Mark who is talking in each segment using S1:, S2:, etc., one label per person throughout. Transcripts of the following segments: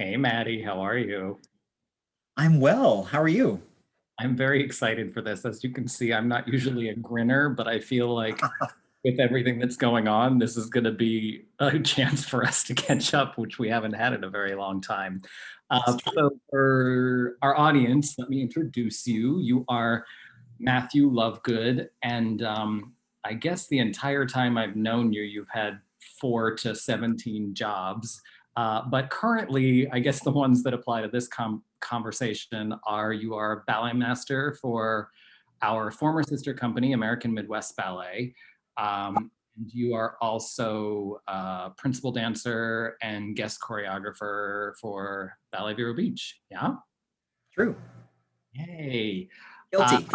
S1: Hey, Maddie, how are you?
S2: I'm well. How are you?
S1: I'm very excited for this. As you can see, I'm not usually a grinner, but I feel like with everything that's going on, this is going to be a chance for us to catch up, which we haven't had in a very long time.
S2: It's true.
S1: So, for our audience, let me introduce you. You are Matthew Lovegood, and I guess the entire time I've known you, you've had 4 to 17 jobs. But currently, I guess the ones that apply to this conversation are you are a ballet master for our former sister company, American Midwest Ballet. And you are also a principal dancer and guest choreographer for Ballet Vero Beach. Yeah?
S2: True.
S1: Yay. Uh,
S2: Guilty.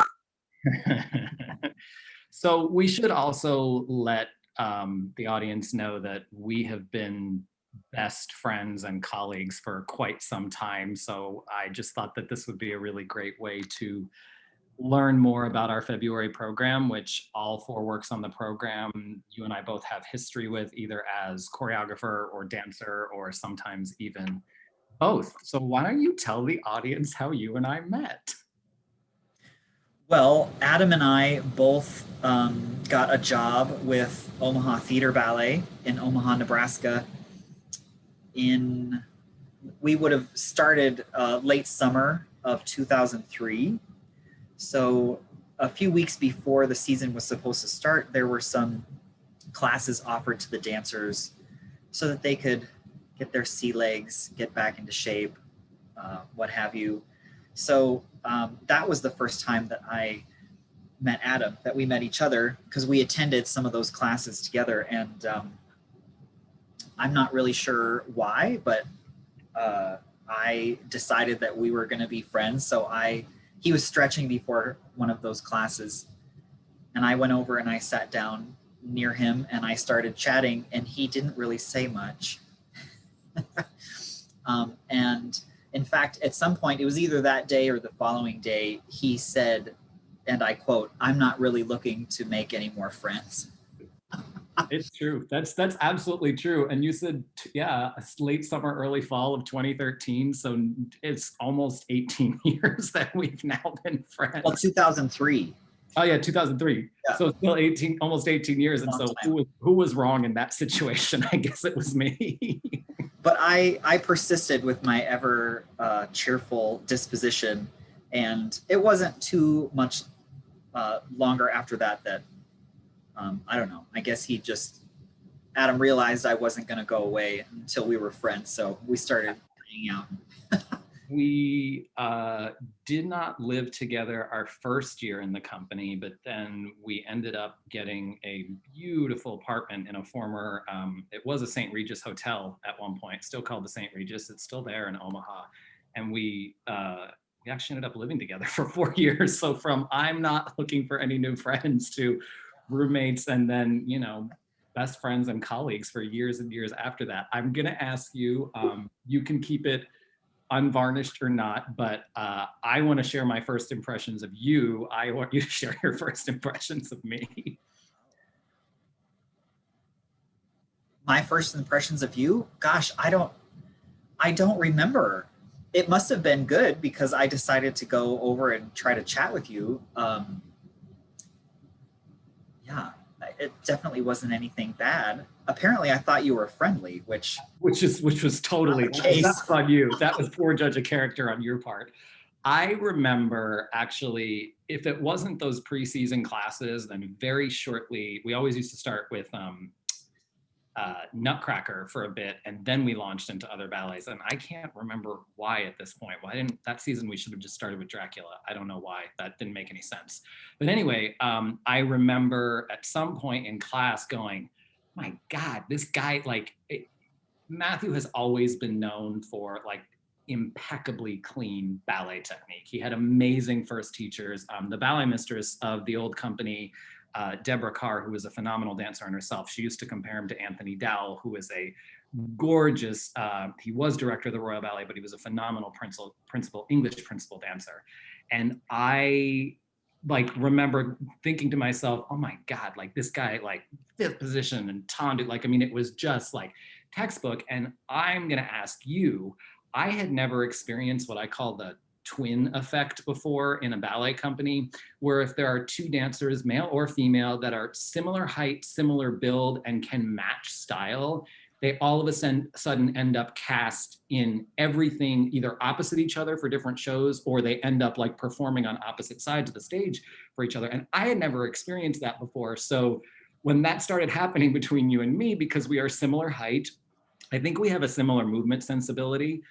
S1: So we should also let the audience know that we have been best friends and colleagues for quite some time. So I just thought that this would be a really great way to learn more about our February program, which all four works on the program. You and I both have history with either as choreographer or dancer or sometimes even both. So why don't you tell the audience how you and I met?
S2: Well, Adam and I both got a job with Omaha Theater Ballet in Omaha, Nebraska. In we would have started late summer of 2003. So a few weeks before the season was supposed to start, there were some classes offered to the dancers so that they could get their sea legs, get back into shape, what have you. So that was the first time that I met Adam, that we met each other because we attended some of those classes together. And I'm not really sure why, but I decided that we were going to be friends. So he was stretching before one of those classes, and I went over and I sat down near him and I started chatting, and he didn't really say much. And in fact, at some point, it was either that day or the following day, he said, and I quote, "I'm not really looking to make any more friends."
S1: It's true. That's absolutely true. And you said, yeah, late summer, early fall of 2013. So it's almost 18 years that we've now been
S2: Well,
S1: friends.
S2: 2003.
S1: Oh yeah, 2003.
S2: Yeah,
S1: So still 18, almost 18 years. And
S2: long
S1: so
S2: time.
S1: who was wrong in that situation? I guess it was me.
S2: But I persisted with my ever cheerful disposition, and it wasn't too much longer after that I don't know. I guess Adam realized I wasn't going to go away until we were friends, so we started hanging out.
S1: We did not live together our first year in the company, but then we ended up getting a beautiful apartment in a former, it was a St. Regis hotel at one point, still called the St. Regis. It's still there in Omaha. And we actually ended up living together for 4 years. So from I'm not looking for any new friends to roommates and then, best friends and colleagues for years and years after that. I'm going to ask you, you can keep it unvarnished or not, but I want to share my first impressions of you. I want you to share your first impressions of me.
S2: My first impressions of you, gosh, I don't remember. It must have been good because I decided to go over and try to chat with you. Yeah, it definitely wasn't anything bad. Apparently, I thought you were friendly, which
S1: Which was
S2: not
S1: totally
S2: the
S1: that
S2: case.
S1: was on you. That was poor judge of character on your part. I remember actually, if it wasn't those preseason classes, then very shortly, we always used to start with Nutcracker for a bit, and then we launched into other ballets. And I can't remember why at this point. Why didn't that season we should have just started with Dracula? I don't know why. That didn't make any sense. But anyway, I remember at some point in class going, "My God, this guy Matthew has always been known for impeccably clean ballet technique. He had amazing first teachers. The ballet mistress of the old company, Deborah Carr, who was a phenomenal dancer in herself, she used to compare him to Anthony Dowell, who is a gorgeous, he was director of the Royal Ballet, but he was a phenomenal English principal dancer. And I remember thinking to myself, oh my God, this guy, fifth position and tendu, it was just textbook. And I'm going to ask you, I had never experienced what I call the twin effect before in a ballet company, where if there are two dancers, male or female, that are similar height, similar build, and can match style, they all of a sudden end up cast in everything either opposite each other for different shows, or they end up like performing on opposite sides of the stage for each other. And I had never experienced that before. So when that started happening between you and me, because we are similar height, I think we have a similar movement sensibility.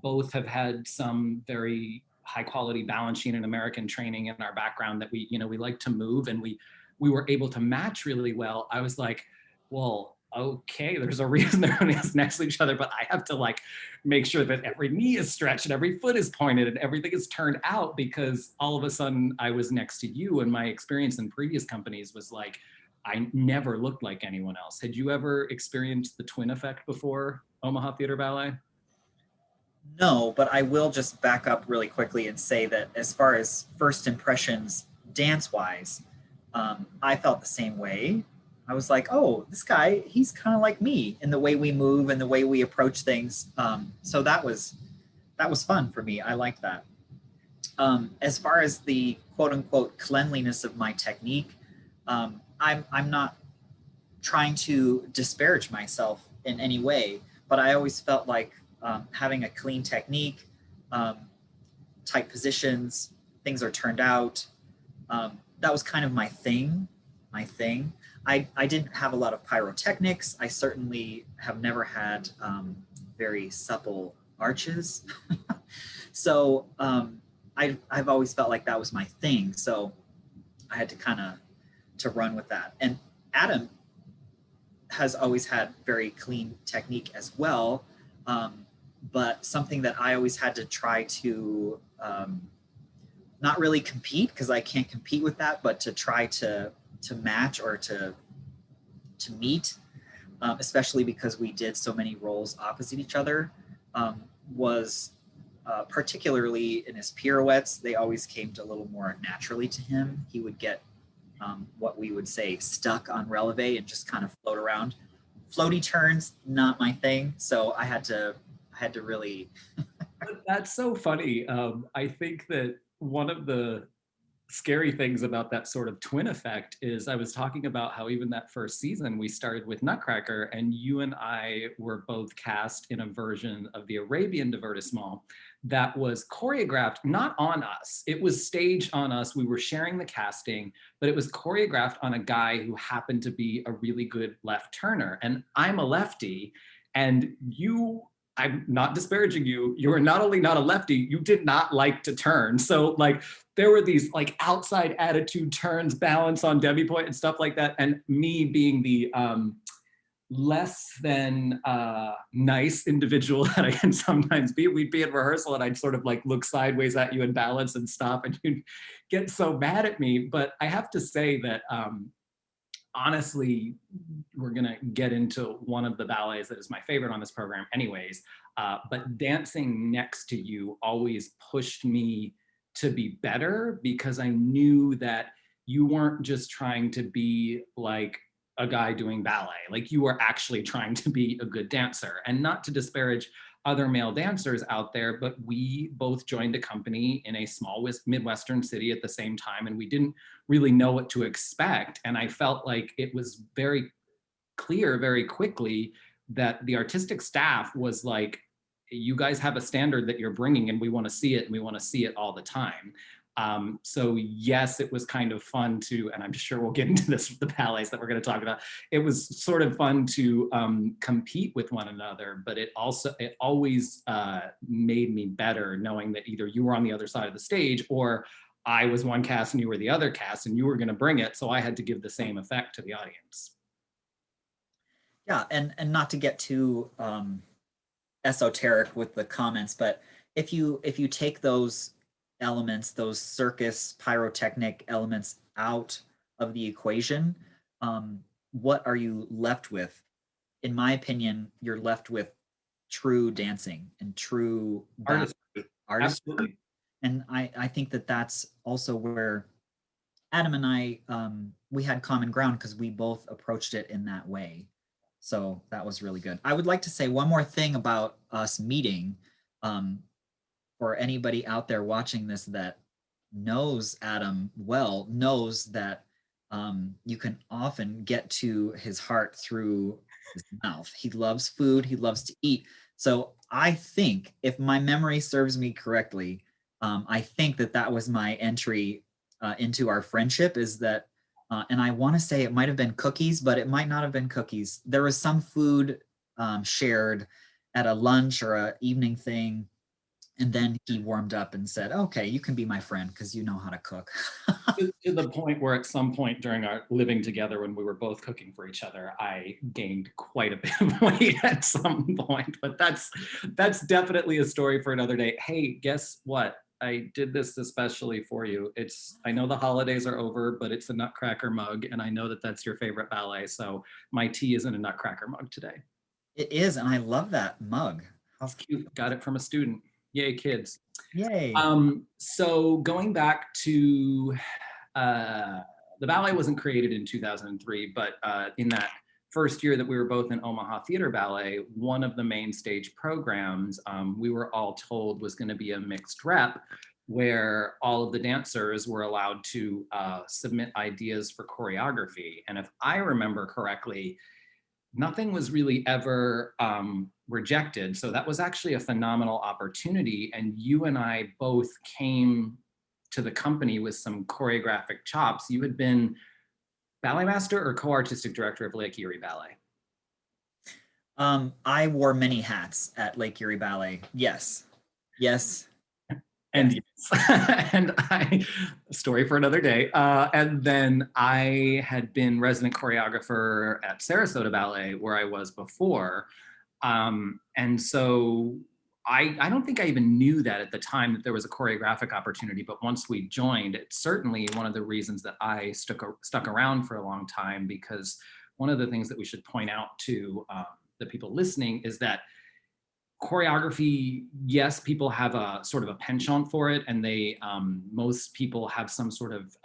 S1: Both have had some very high quality balance sheet and American training in our background that we like to move, and we were able to match really well. I was like, well, okay, there's a reason they're running us next to each other, but I have to like make sure that every knee is stretched and every foot is pointed and everything is turned out, because all of a sudden I was next to you, and my experience in previous companies was like, I never looked like anyone else. Had you ever experienced the twin effect before Omaha Theater Ballet?
S2: No, but I will just back up really quickly and say that as far as first impressions, dance wise, I felt the same way. I was like, oh, this guy, he's kind of like me in the way we move and the way we approach things. So that was fun for me. I liked that. As far as the quote unquote cleanliness of my technique, I'm not trying to disparage myself in any way, but I always felt like having a clean technique, tight positions, things are turned out. That was kind of my thing. I didn't have a lot of pyrotechnics. I certainly have never had very supple arches. So I've always felt like that was my thing. So I had to kind of to run with that. And Adam has always had very clean technique as well. But something that I always had to try to not really compete, because I can't compete with that, but to try to match or to meet, especially because we did so many roles opposite each other, was particularly in his pirouettes. They always came to a little more naturally to him. He would get what we would say stuck on releve and just kind of float around. Floaty turns, not my thing. So I had to really.
S1: That's so funny. I think that one of the scary things about that sort of twin effect is I was talking about how even that first season we started with Nutcracker, and you and I were both cast in a version of the Arabian divertissement that was choreographed not on us. It was staged on us. We were sharing the casting, but it was choreographed on a guy who happened to be a really good left turner. And I'm a lefty, and I'm not disparaging you. You are not only not a lefty, you did not like to turn. So like there were these like outside attitude turns, balance on demi-point and stuff like that. And me being the less than nice individual that I can sometimes be, we'd be in rehearsal and I'd sort of like look sideways at you and balance and stop, and you'd get so mad at me. But I have to say that honestly, we're gonna get into one of the ballets that is my favorite on this program anyways, but dancing next to you always pushed me to be better, because I knew that you weren't just trying to be like a guy doing ballet, like you were actually trying to be a good dancer. And not to disparage other male dancers out there, but we both joined a company in a small Midwestern city at the same time, and we didn't really know what to expect. And I felt like it was very clear very quickly that the artistic staff was like, you guys have a standard that you're bringing, and we want to see it, and we want to see it all the time. So yes, it was kind of fun to, and I'm sure we'll get into this with the ballets that we're going to talk about. It was sort of fun to compete with one another, but it always made me better knowing that either you were on the other side of the stage, or I was one cast and you were the other cast, and you were going to bring it. So I had to give the same effect to the audience.
S2: Yeah, and not to get too esoteric with the comments, but if you take those elements, those circus pyrotechnic elements out of the equation, what are you left with? In my opinion, you're left with true dancing and true
S1: Artistry.
S2: artistry.
S1: Absolutely.
S2: And I think that that's also where Adam and I, we had common ground because we both approached it in that way. So that was really good. I would like to say one more thing about us meeting. For anybody out there watching this that knows Adam well, knows that you can often get to his heart through his mouth. He loves food, he loves to eat. So I think, if my memory serves me correctly, I think that that was my entry into our friendship, is that, and I want to say it might have been cookies, but it might not have been cookies. There was some food shared at a lunch or a evening thing. And then he warmed up and said, okay, you can be my friend because you know how to cook.
S1: To the point where at some point during our living together, when we were both cooking for each other, I gained quite a bit of weight at some point, but that's definitely a story for another day. Hey, guess what? I did this especially for you. I know the holidays are over, but it's a Nutcracker mug, and I know that that's your favorite ballet, so my tea is in a Nutcracker mug today.
S2: It is, and I love that mug. How
S1: It's cute. Got it from a student. Yay, kids.
S2: Yay.
S1: So going back to the ballet wasn't created in 2003, but in that first year that we were both in Omaha Theater Ballet, one of the main stage programs we were all told was going to be a mixed rep, where all of the dancers were allowed to submit ideas for choreography. And if I remember correctly, nothing was really ever rejected. So that was actually a phenomenal opportunity. And you and I both came to the company with some choreographic chops. You had been ballet master or co-artistic director of Lake Erie Ballet?
S2: I wore many hats at Lake Erie Ballet. Yes. Yes.
S1: And yes. And story for another day. And then I had been resident choreographer at Sarasota Ballet, where I was before. And so I don't think I even knew that at the time that there was a choreographic opportunity, but once we joined, it's certainly one of the reasons that I stuck around for a long time, because one of the things that we should point out to the people listening is that choreography, yes, people have a sort of a penchant for it, and most people have some sort of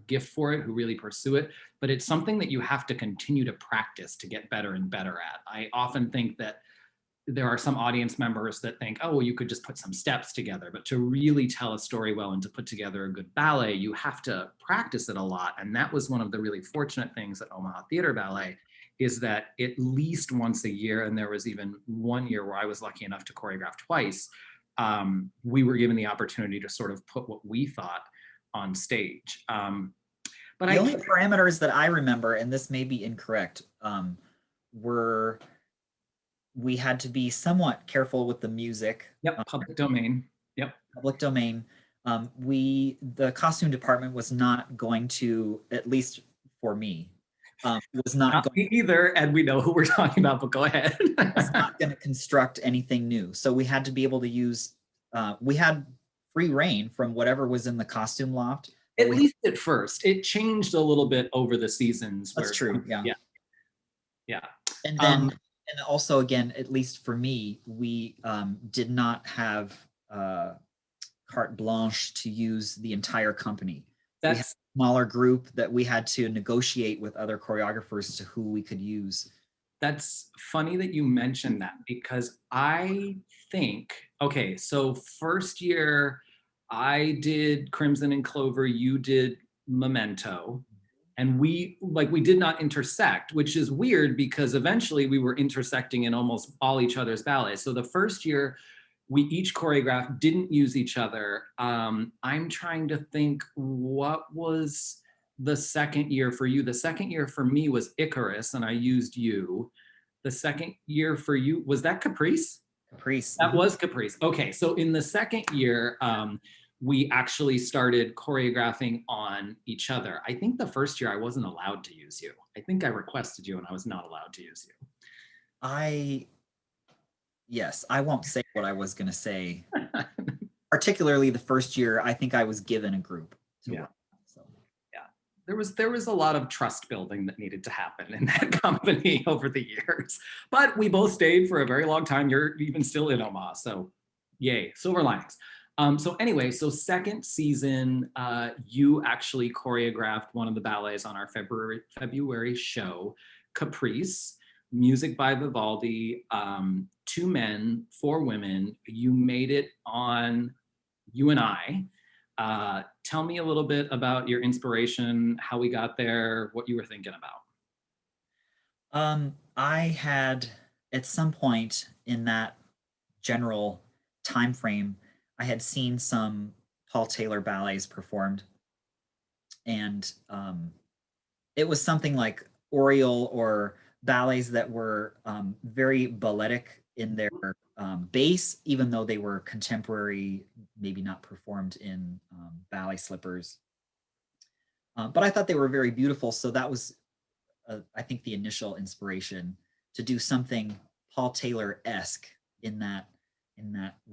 S1: gift for it who really pursue it, but it's something that you have to continue to practice to get better and better at. I often think that there are some audience members that think, oh, well, you could just put some steps together, but to really tell a story well and to put together a good ballet, you have to practice it a lot. And that was one of the really fortunate things at Omaha Theater Ballet, is that at least once a year, and there was even one year where I was lucky enough to choreograph twice, we were given the opportunity to sort of put what we thought on stage. But
S2: the only parameters that I remember, and this may be incorrect, were we had to be somewhat careful with the music.
S1: Yep, public domain. Yep.
S2: Public domain. The costume department was not going to, at least for me, was not
S1: going either, and we know who we're talking about, but go ahead.
S2: was not going to construct anything new. So we had to be able to use, we had free reign from whatever was in the costume loft.
S1: At least at first. It changed a little bit over the seasons.
S2: That's true, yeah.
S1: Yeah.
S2: And then, and also again, at least for me, we did not have carte blanche to use the entire company.
S1: That's
S2: we had a smaller group that we had to negotiate with other choreographers to who we could use.
S1: That's funny that you mentioned that, because I think, okay, so first year I did Crimson and Clover, you did Memento, and we did not intersect, which is weird because eventually we were intersecting in almost all each other's ballets. So the first year we each choreographed, didn't use each other. I'm trying to think, what was the second year for you? The second year for me was Icarus, and I used you. The second year for you, was that Caprice?
S2: Caprice.
S1: That was Caprice. Okay, so in the second year, we actually started choreographing on each other. I think the first year I wasn't allowed to use you. I think I requested you and I was not allowed to use you.
S2: Yes, I won't say what I was going to say. Particularly the first year, I think I was given a group.
S1: Yeah. So. Yeah. There was a lot of trust building that needed to happen in that company over the years. But we both stayed for a very long time. You're even still in Omaha. So yay, silver linings. So anyway, so second season, you actually choreographed one of the ballets on our February show, Caprice, music by Vivaldi, 2 men, 4 women. You made it on You and I. Tell me a little bit about your inspiration, how we got there, what you were thinking about.
S2: I had at some point in that general time frame, I had seen some Paul Taylor ballets performed, and it was something like Oriole or ballets that were very balletic in their base, even though they were contemporary, maybe not performed in ballet slippers. But I thought they were very beautiful, so that was, I think, the initial inspiration to do something Paul Taylor-esque in that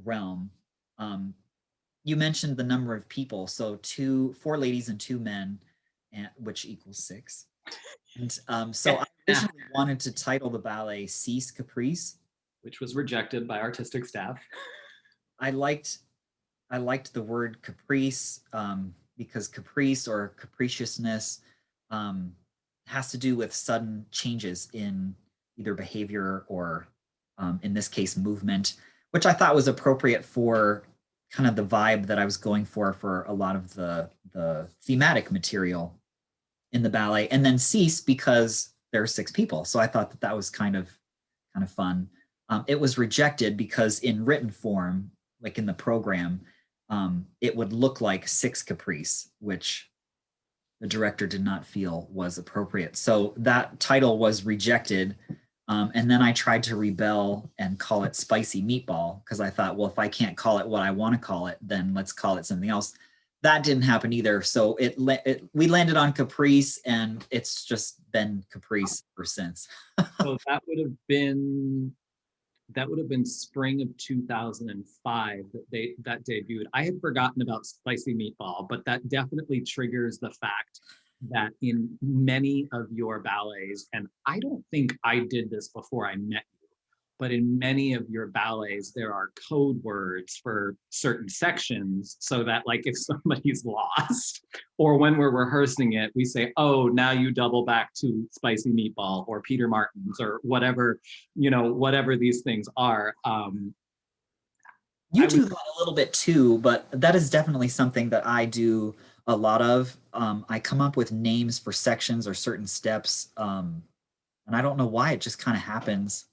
S2: realm. Um, you mentioned the number of people, so 4 ladies and 2 men, which equals 6. And so I originally wanted to title the ballet Cease Caprice.
S1: Which was rejected by artistic staff.
S2: I liked the word caprice because caprice or capriciousness has to do with sudden changes in either behavior or, in this case, movement, which I thought was appropriate for kind of the vibe that I was going for a lot of the thematic material in the ballet. And then cease because there are 6 people, so I thought that was kind of fun. It was rejected because in written form, like in the program, it would look like 6 Caprice, which the director did not feel was appropriate. So that title was rejected. And then I tried to rebel and call it Spicy Meatball because I thought, well, if I can't call it what I want to call it, then let's call it something else. That didn't happen either. So we landed on Caprice, and it's just been Caprice ever since.
S1: So that would have been spring of 2005 that debuted. I had forgotten about Spicy Meatball, but that definitely triggers the fact that in many of your ballets, and I don't think I did this before I met you, but in many of your ballets, there are code words for certain sections so that, like, if somebody's lost or when we're rehearsing it, we say, oh, now you double back to Spicy Meatball or Peter Martin's or whatever, whatever these things are.
S2: You do that a little bit too, but that is definitely something that I do a lot of. I come up with names for sections or certain steps, and I don't know why, it just kind of happens.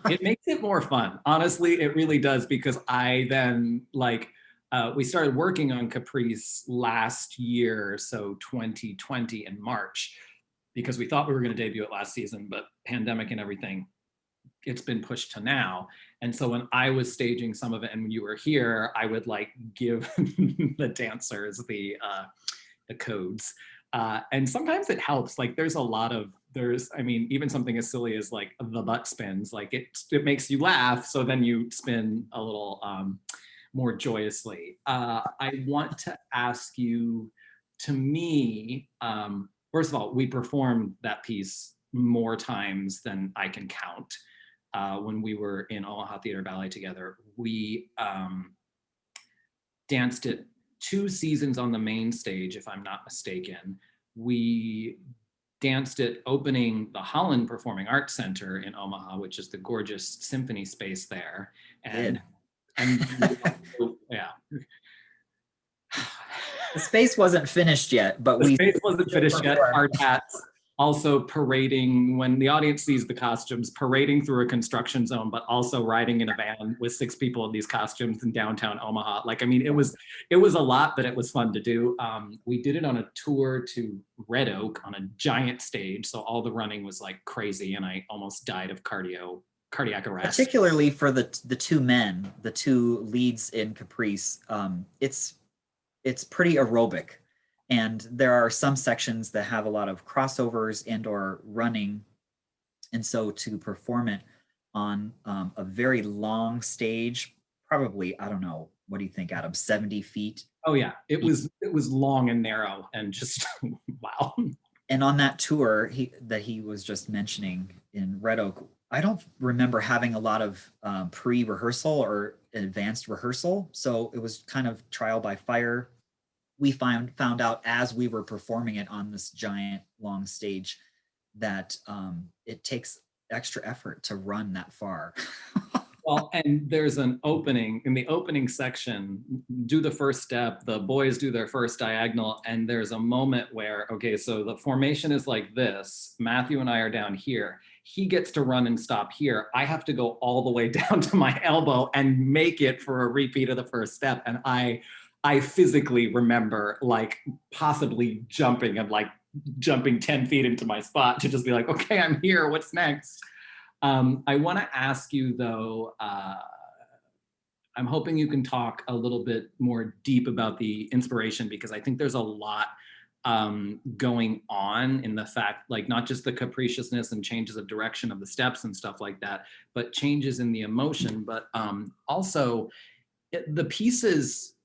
S1: It makes it more fun. Honestly, it really does, because I then we started working on Caprice last year, so 2020 in March, because we thought we were going to debut it last season, but pandemic and everything, it's been pushed to now. And so when I was staging some of it and when you were here, I would give the dancers the codes. And sometimes it helps. Even something as silly as the butt spins, it makes you laugh. So then you spin a little more joyously. I want to ask you, to me, first of all, we performed that piece more times than I can count. When we were in Omaha Theater Ballet together, we danced it 2 seasons on the main stage, if I'm not mistaken. We danced it opening the Holland Performing Arts Center in Omaha, which is the gorgeous symphony space there. And yeah.
S2: The space wasn't finished yet, but
S1: the space wasn't finished yet. Our cats also parading, when the audience sees the costumes, parading through a construction zone, but also riding in a van with 6 people in these costumes in downtown Omaha. It was a lot, but it was fun to do. We did it on a tour to Red Oak on a giant stage, so all the running was crazy, and I almost died of cardiac arrest.
S2: Particularly for the 2 men, the 2 leads in Caprice, it's pretty aerobic. And there are some sections that have a lot of crossovers and or running. And so to perform it on a very long stage, probably, I don't know, what do you think, Adam, 70 feet?
S1: Oh yeah, it was long and narrow and just, wow.
S2: And on that tour that he was just mentioning in Red Oak, I don't remember having a lot of pre-rehearsal or advanced rehearsal. So it was kind of trial by fire. We found out as we were performing it on this giant long stage that it takes extra effort to run that far.
S1: Well, and there's an opening in the opening section, do the first step, the boys do their first diagonal, and there's a moment where, okay, so the formation is like this. Matthew and I are down here. He gets to run and stop here. I have to go all the way down to my elbow and make it for a repeat of the first step. And I physically remember like possibly jumping and like jumping 10 feet into my spot to just be like, okay, I'm here, what's next? I want to ask you though, I'm hoping you can talk a little bit more deep about the inspiration, because I think there's a lot going on in the fact, like not just the capriciousness and changes of direction of the steps and stuff like that, but changes in the emotion, but also the pieces,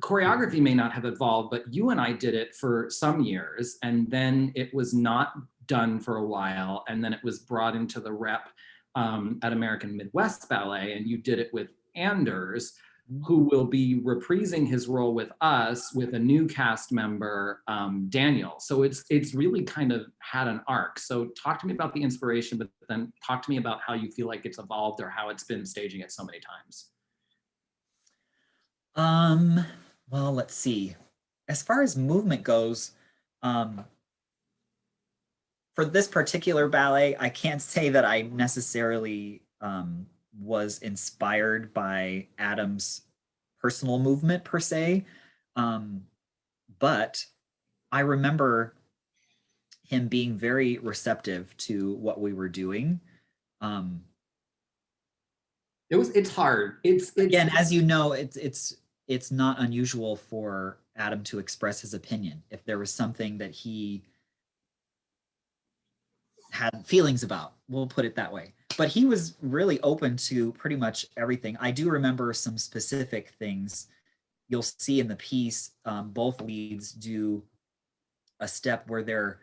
S1: choreography may not have evolved, but you and I did it for some years, and then it was not done for a while, and then it was brought into the rep at American Midwest Ballet, and you did it with Anders, who will be reprising his role with us with a new cast member, Daniel. So it's really kind of had an arc. So talk to me about the inspiration, but then talk to me about how you feel like it's evolved or how it's been staging it so many times.
S2: Well, let's see. As far as movement goes, for this particular ballet, I can't say that I necessarily was inspired by Adam's personal movement per se, but I remember him being very receptive to what we were doing.
S1: It's hard. It's
S2: Again, as you know, it's not unusual for Adam to express his opinion if there was something that he had feelings about. We'll put it that way. But he was really open to pretty much everything. I do remember some specific things you'll see in the piece. Both leads do a step where they're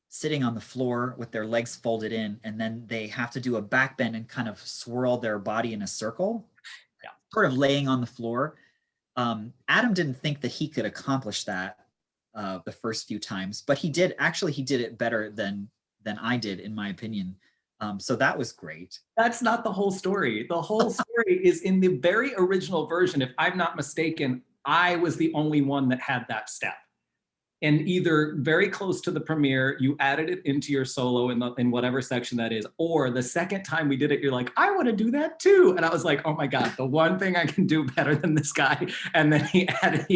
S2: sitting on the floor with their legs folded in, and then they have to do a back bend and kind of swirl their body in a circle,
S1: yeah,
S2: sort of laying on the floor. Adam didn't think that he could accomplish that the first few times, but he did. Actually, he did it better than I did, in my opinion. So that was great.
S1: That's not the whole story. The whole story is in the very original version. If I'm not mistaken, I was the only one that had that step. And either very close to the premiere, you added it into your solo in whatever section that is, or the second time we did it, you're like, I want to do that too. And I was like, oh my God, the one thing I can do better than this guy. And then he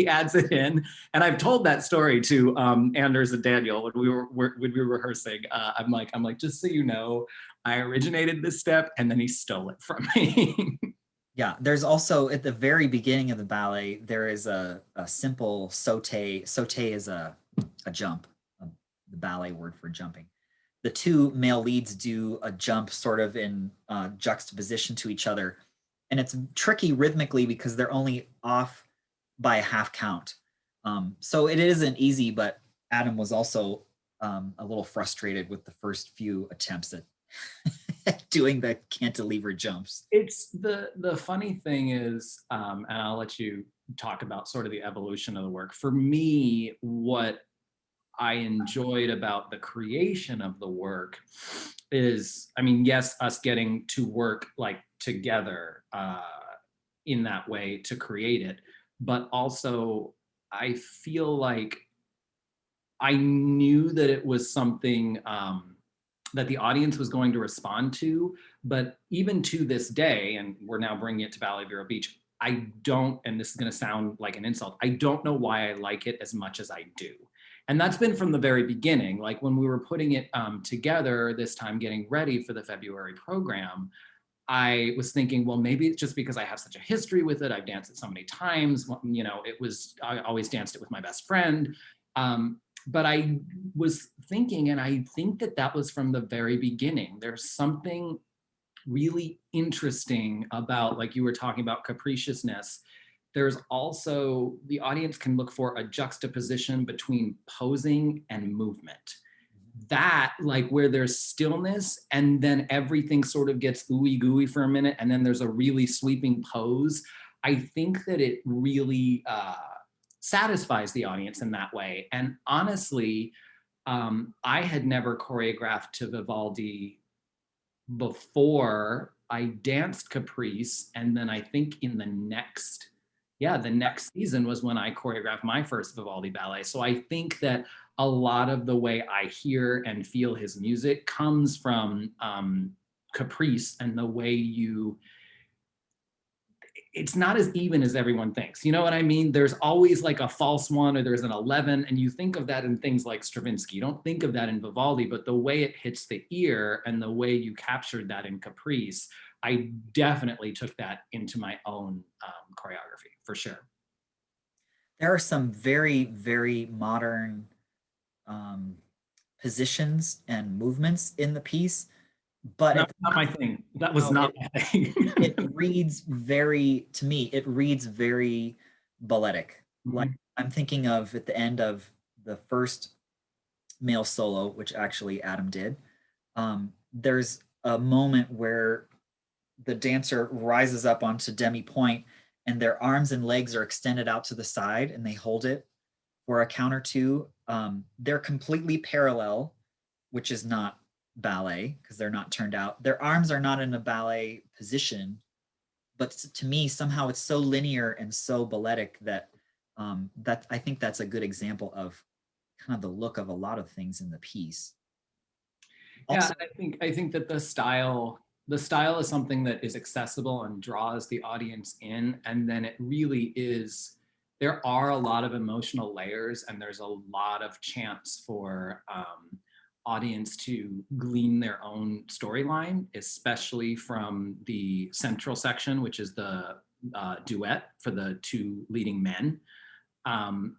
S1: adds it in. And I've told that story to Anders and Daniel when we were rehearsing. I'm like, just so you know, I originated this step and then he stole it from me.
S2: Yeah, there's also at the very beginning of the ballet, there is a simple saute. Saute is a jump, the ballet word for jumping. The two male leads do a jump sort of in juxtaposition to each other. And it's tricky rhythmically because they're only off by a half count. So it isn't easy, but Adam was also a little frustrated with the first few attempts at doing the cantilever jumps.
S1: It's the funny thing is, and I'll let you talk about sort of the evolution of the work. For me, what I enjoyed about the creation of the work is, I mean, yes, us getting to work like together in that way to create it, but also I feel like I knew that it was something that the audience was going to respond to. But even to this day, and we're now bringing it to Ballet Vero Beach, I don't, and this is going to sound like an insult, I don't know why I like it as much as I do. And that's been from the very beginning. Like when we were putting it together this time, getting ready for the February program, I was thinking, well, maybe it's just because I have such a history with it. I've danced it so many times. You know, I always danced it with my best friend. But I was thinking, and I think that was from the very beginning. There's something really interesting about, like you were talking about capriciousness. There's also, the audience can look for a juxtaposition between posing and movement. That, like where there's stillness and then everything sort of gets ooey gooey for a minute, and then there's a really sweeping pose. I think that it really satisfies the audience in that way. And honestly, I had never choreographed to Vivaldi before I danced Caprice, and then I think in the next, yeah, the next season was when I choreographed my first Vivaldi ballet. So I think that a lot of the way I hear and feel his music comes from Caprice, and the way you, it's not as even as everyone thinks. You know what I mean? There's always like a false one, or there's an 11, and you think of that in things like Stravinsky. You don't think of that in Vivaldi, but the way it hits the ear and the way you captured that in Caprice, I definitely took that into my own choreography for sure.
S2: There are some very, very modern um, positions and movements in the piece, but
S1: No,
S2: at the
S1: not my
S2: same
S1: thing. That was
S2: time,
S1: not my thing.
S2: it reads very, to me, it reads very balletic. Like
S1: Mhm.
S2: I'm thinking of at the end of the first male solo, which actually Adam did. There's a moment where the dancer rises up onto demi point and their arms and legs are extended out to the side and they hold it for a count or two. They're completely parallel, which is not ballet because they're not turned out. Their arms are not in a ballet position, but to me, somehow it's so linear and so balletic that that I think that's a good example of kind of the look of a lot of things in the piece.
S1: Yeah,
S2: Also,
S1: and I think that the style is something that is accessible and draws the audience in, and then it really is. There are a lot of emotional layers, and there's a lot of chance for audience to glean their own storyline, especially from the central section, which is the duet for the two leading men. Um,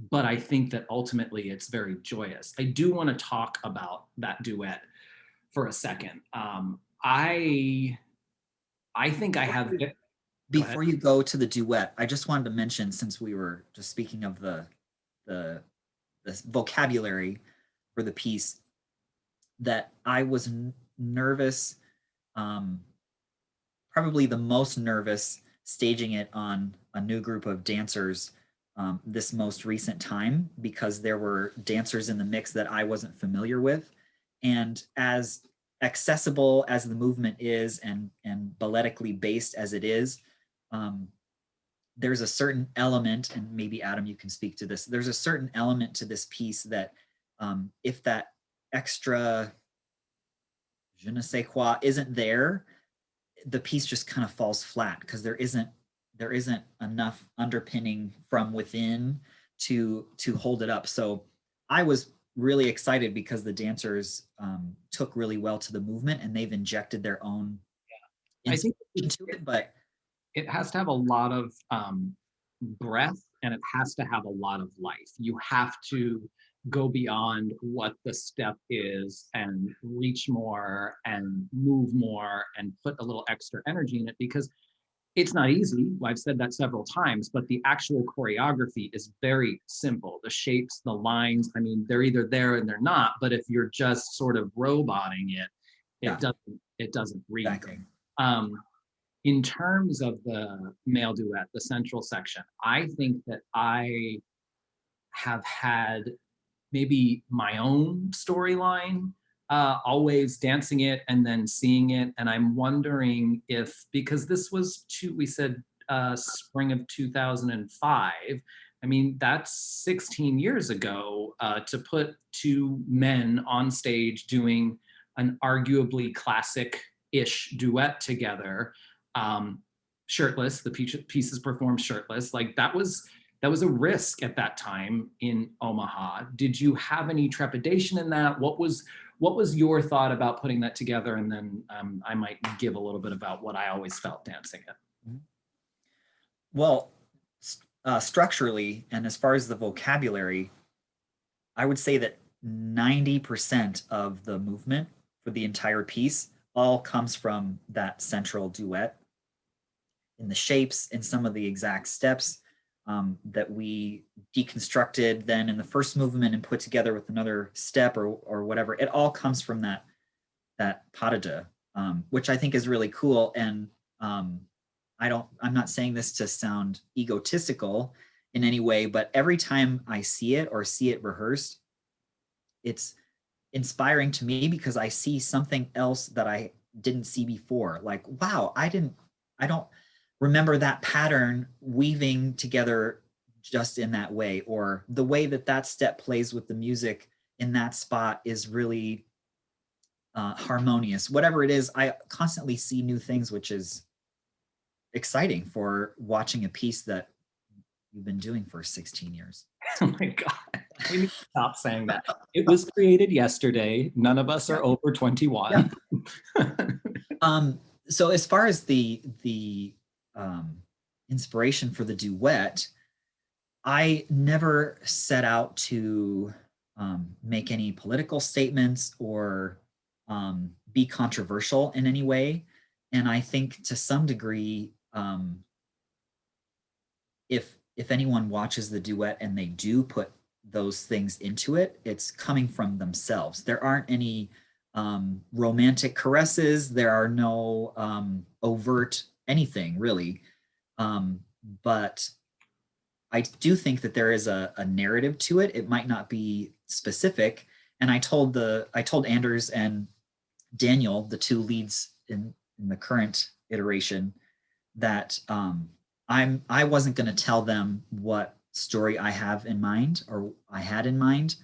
S1: but I think that ultimately it's very joyous. I do want to talk about that duet for a second. I think I have. Go ahead.
S2: before you go to the duet, I just wanted to mention, since we were just speaking of the, the vocabulary for the piece, that I was nervous, um, probably the most nervous staging it on a new group of dancers this most recent time because there were dancers in the mix that I wasn't familiar with. And as accessible as the movement is and balletically based as it is, um, there's a certain element, and maybe Adam, you can speak to this. There's a certain element to this piece that if that extra je ne sais quoi isn't there, the piece just kind of falls flat because there isn't enough underpinning from within to hold it up. So I was really excited because the dancers took really well to the movement and they've injected their own
S1: I think
S2: inspiration to it. But
S1: it has to have a lot of breath, and it has to have a lot of life. You have to go beyond what the step is and reach more and move more and put a little extra energy in it, because it's not easy. I've said that several times, but the actual choreography is very simple. The shapes, the lines, I mean, they're either there and they're not, but if you're just sort of roboting it,
S2: yeah,
S1: it doesn't read.
S2: exactly.
S1: Um, in terms of the male duet, the central section, I think that I have had maybe my own storyline, always dancing it and then seeing it. And I'm wondering if, because this was we said spring of 2005. I mean, that's 16 years ago, to put two men on stage doing an arguably classic-ish duet together, um, shirtless. The pieces performed shirtless. Like that was a risk at that time in Omaha. Did you have any trepidation in that? What was your thought about putting that together? And then I might give a little bit about what I always felt dancing it.
S2: Well, structurally and as far as the vocabulary, I would say that 90% of the movement for the entire piece all comes from that central duet in the shapes and some of the exact steps that we deconstructed then in the first movement and put together with another step or whatever. It all comes from that pas de deux, which I think is really cool. And I'm not saying this to sound egotistical in any way, but every time I see it or see it rehearsed, it's inspiring to me because I see something else that I didn't see before. Like, wow, I don't remember that pattern weaving together just in that way, or the way that that step plays with the music in that spot is really harmonious. Whatever it is, I constantly see new things, which is exciting for watching a piece that you've been doing for 16 years.
S1: Oh my God. We need to stop saying that. It was created yesterday. None of us
S2: Yeah.
S1: are over 21.
S2: So as far as the um, inspiration for the duet, I never set out to make any political statements or be controversial in any way. And I think to some degree, if anyone watches the duet and they do put those things into it, it's coming from themselves. There aren't any romantic caresses. There are no overt anything really. But I do think that there is a narrative to it. It might not be specific. And I told Anders and Daniel, the two leads in the current iteration, that I wasn't going to tell them what story I have in mind or I had in mind,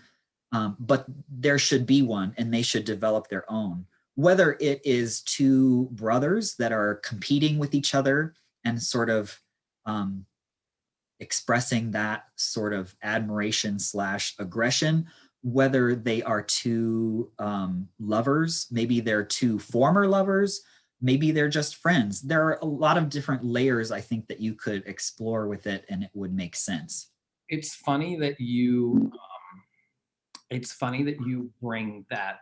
S2: but there should be one, and they should develop their own. Whether it is two brothers that are competing with each other and sort of expressing that sort of admiration slash aggression, whether they are two lovers, maybe they're two former lovers, maybe they're just friends. There are a lot of different layers, I think, that you could explore with it and it would make sense.
S1: It's funny that you bring that,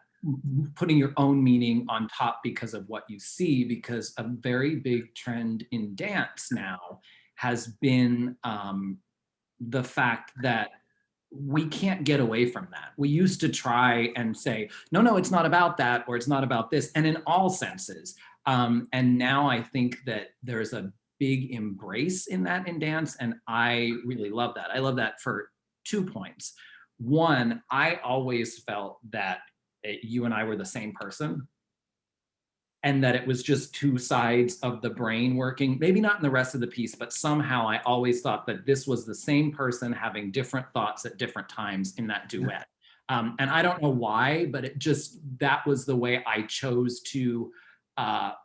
S1: putting your own meaning on top because of what you see, because a very big trend in dance now has been the fact that we can't get away from that. We used to try and say, no, no, it's not about that, or it's not about this, and in all senses. And now I think that there's a big embrace in that in dance, and I really love that. I love that for 2 points. One, I always felt that you and I were the same person, and that it was just two sides of the brain working, maybe not in the rest of the piece, but somehow I always thought that this was the same person having different thoughts at different times in that duet. And I don't know why, but that was the way I chose to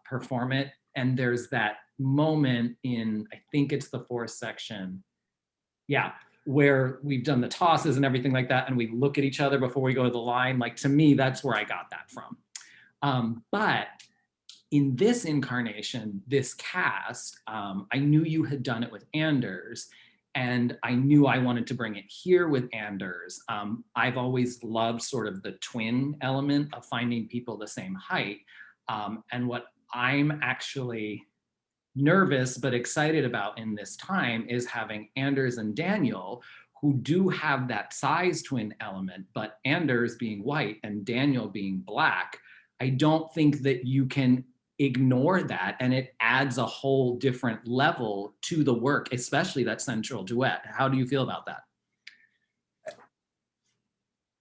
S1: perform it. And there's that moment in, I think it's the fourth section. Yeah, where we've done the tosses and everything like that. And we look at each other before we go to the line. Like, to me, that's where I got that from. But in this incarnation, this cast, I knew you had done it with Anders, and I knew I wanted to bring it here with Anders. I've always loved sort of the twin element of finding people the same height. And what I'm actually nervous but excited about in this time is having Anders and Daniel, who do have that size twin element, but Anders being white and Daniel being black. I don't think that you can ignore that, and it adds a whole different level to the work, especially that central duet. How do you feel about that?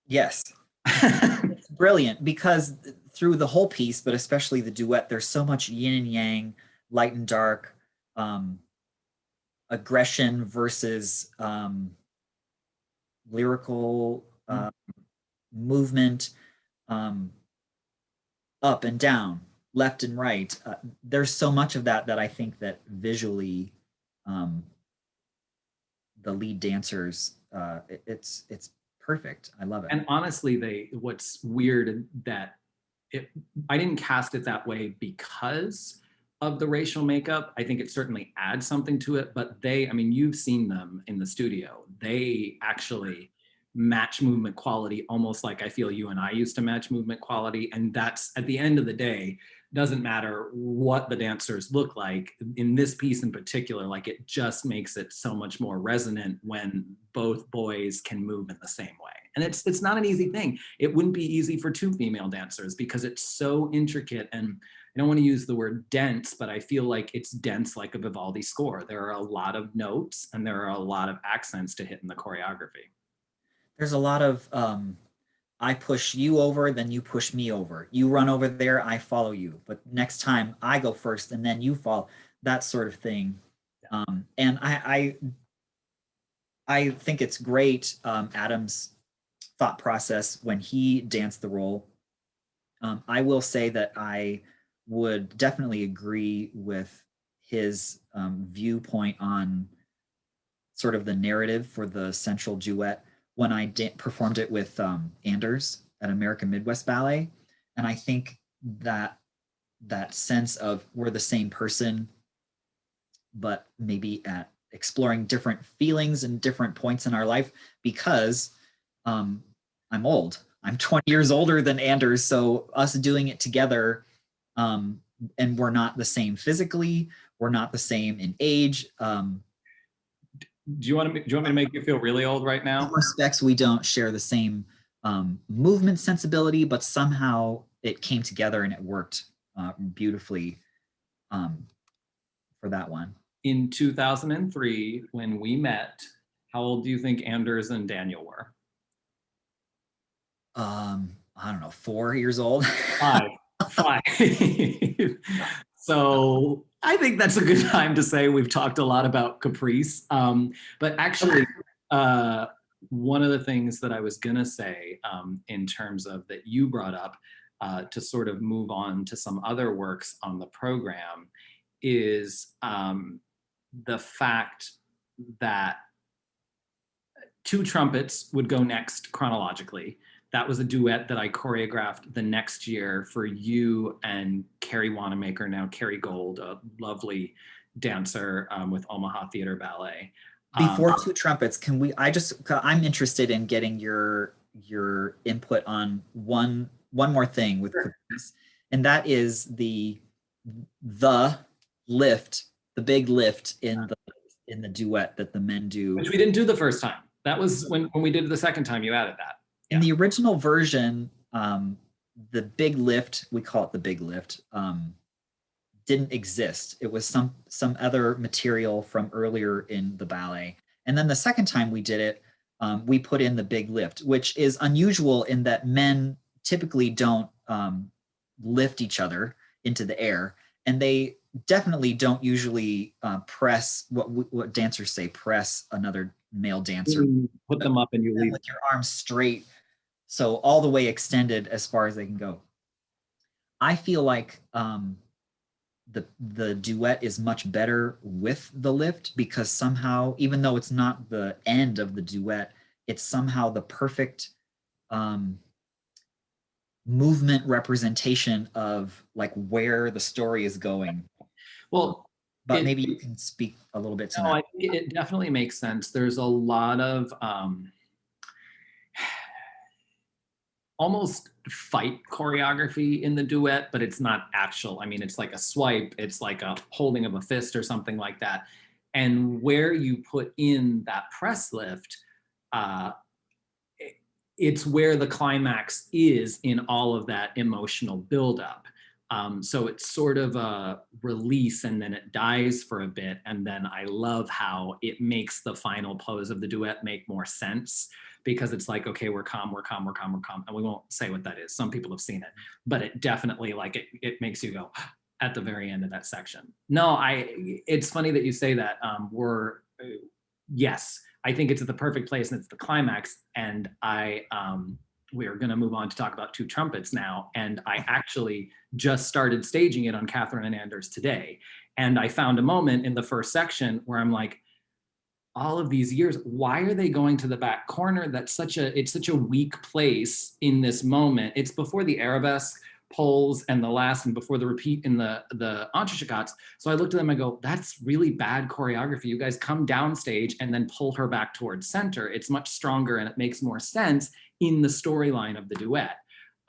S2: Yes. It's brilliant because through the whole piece, but especially the duet, there's so much yin and yang, light and dark, aggression versus lyrical movement, up and down, left and right. There's so much of that that I think that visually, the lead dancers, it's perfect. I love it.
S1: And honestly, what's weird that I didn't cast it that way because of the racial makeup. I think it certainly adds something to it, but I mean, you've seen them in the studio. They actually match movement quality almost like I feel you and I used to match movement quality. And that's, at the end of the day, doesn't matter what the dancers look like. In this piece in particular, like, it just makes it so much more resonant when both boys can move in the same way. And it's not an easy thing. It wouldn't be easy for two female dancers because it's so intricate, and I don't want to use the word dense, but I feel like it's dense like a Vivaldi score. There are a lot of notes and there are a lot of accents to hit in the choreography.
S2: There's a lot of I push you over, then you push me over. You run over there, I follow you. But next time I go first and then you follow, that sort of thing. And I think it's great, Adam's thought process when he danced the role. I will say that I would definitely agree with his viewpoint on sort of the narrative for the central duet when I performed it with Anders at American Midwest Ballet. And I think that that sense of we're the same person, but maybe at exploring different feelings and different points in our life because I'm old. I'm 20 years older than Anders, so us doing it together, and we're not the same physically, we're not the same in age.
S1: Do you want me to make you feel really old right now?
S2: In some respects, we don't share the same movement sensibility, but somehow it came together and it worked beautifully for that one.
S1: In 2003, when we met, how old do you think Anders and Daniel were?
S2: I don't know, 4 years old.
S1: Five. So I think that's a good time to say we've talked a lot about Caprice. But actually, one of the things that I was gonna say in terms of that you brought up to sort of move on to some other works on the program is the fact that Two Trumpets would go next chronologically. That was a duet that I choreographed the next year for you and Carrie Wanamaker, now Carrie Gold, a lovely dancer with Omaha Theater Ballet.
S2: Before Two Trumpets, can we? I'm interested in getting your input on one more thing with Caprice, and that is the lift, the big lift in the duet that the men do,
S1: which we didn't do the first time. That was when we did it the second time. You added that.
S2: In the original version, the big lift, we call it the big lift, didn't exist. It was some other material from earlier in the ballet. And then the second time we did it, we put in the big lift, which is unusual in that men typically don't lift each other into the air. And they definitely don't usually press, what dancers say, press another male dancer.
S1: Put them up and you leave.
S2: With your arms straight, so all the way extended as far as they can go. I feel like the duet is much better with the lift because somehow, even though it's not the end of the duet, it's somehow the perfect movement representation of like where the story is going.
S1: Well,
S2: but maybe you can speak a little bit to that.
S1: I think it definitely makes sense. There's a lot of almost fight choreography in the duet, but it's not actual. I mean, it's like a swipe, it's like a holding of a fist or something like that. And where you put in that press lift, it's where the climax is in all of that emotional buildup. So it's sort of a release and then it dies for a bit. And then I love how it makes the final pose of the duet make more sense because it's like, okay, we're calm. And we won't say what that is. Some people have seen it, but it definitely like it makes you go at the very end of that section. No, it's funny that you say that. Yes, I think it's at the perfect place and it's the climax. And we're going to move on to talk about Two Trumpets now. And I actually just started staging it on Catherine and Anders today. And I found a moment in the first section where I'm like, all of these years, why are they going to the back corner? It's such a weak place in this moment. It's before the arabesque pulls and the last and before the repeat in the entrecôts. So I looked at them and go, that's really bad choreography. You guys come downstage and then pull her back towards center. It's much stronger and it makes more sense in the storyline of the duet.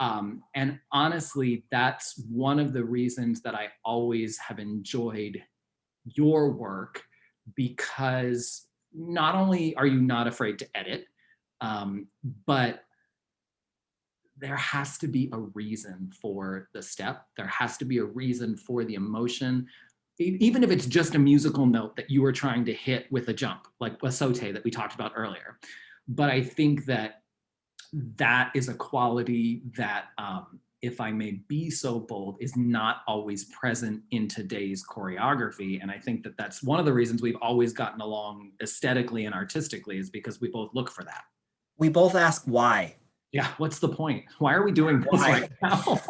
S1: And honestly, that's one of the reasons that I always have enjoyed your work, because not only are you not afraid to edit, but there has to be a reason for the step. There has to be a reason for the emotion, even if it's just a musical note that you were trying to hit with a jump, like a saute that we talked about earlier. But I think that that is a quality that, if I may be so bold, is not always present in today's choreography. And I think that that's one of the reasons we've always gotten along aesthetically and artistically, is because we both look for that.
S2: We both ask why.
S1: Yeah, what's the point? Why are we doing this
S2: Why?
S1: right now?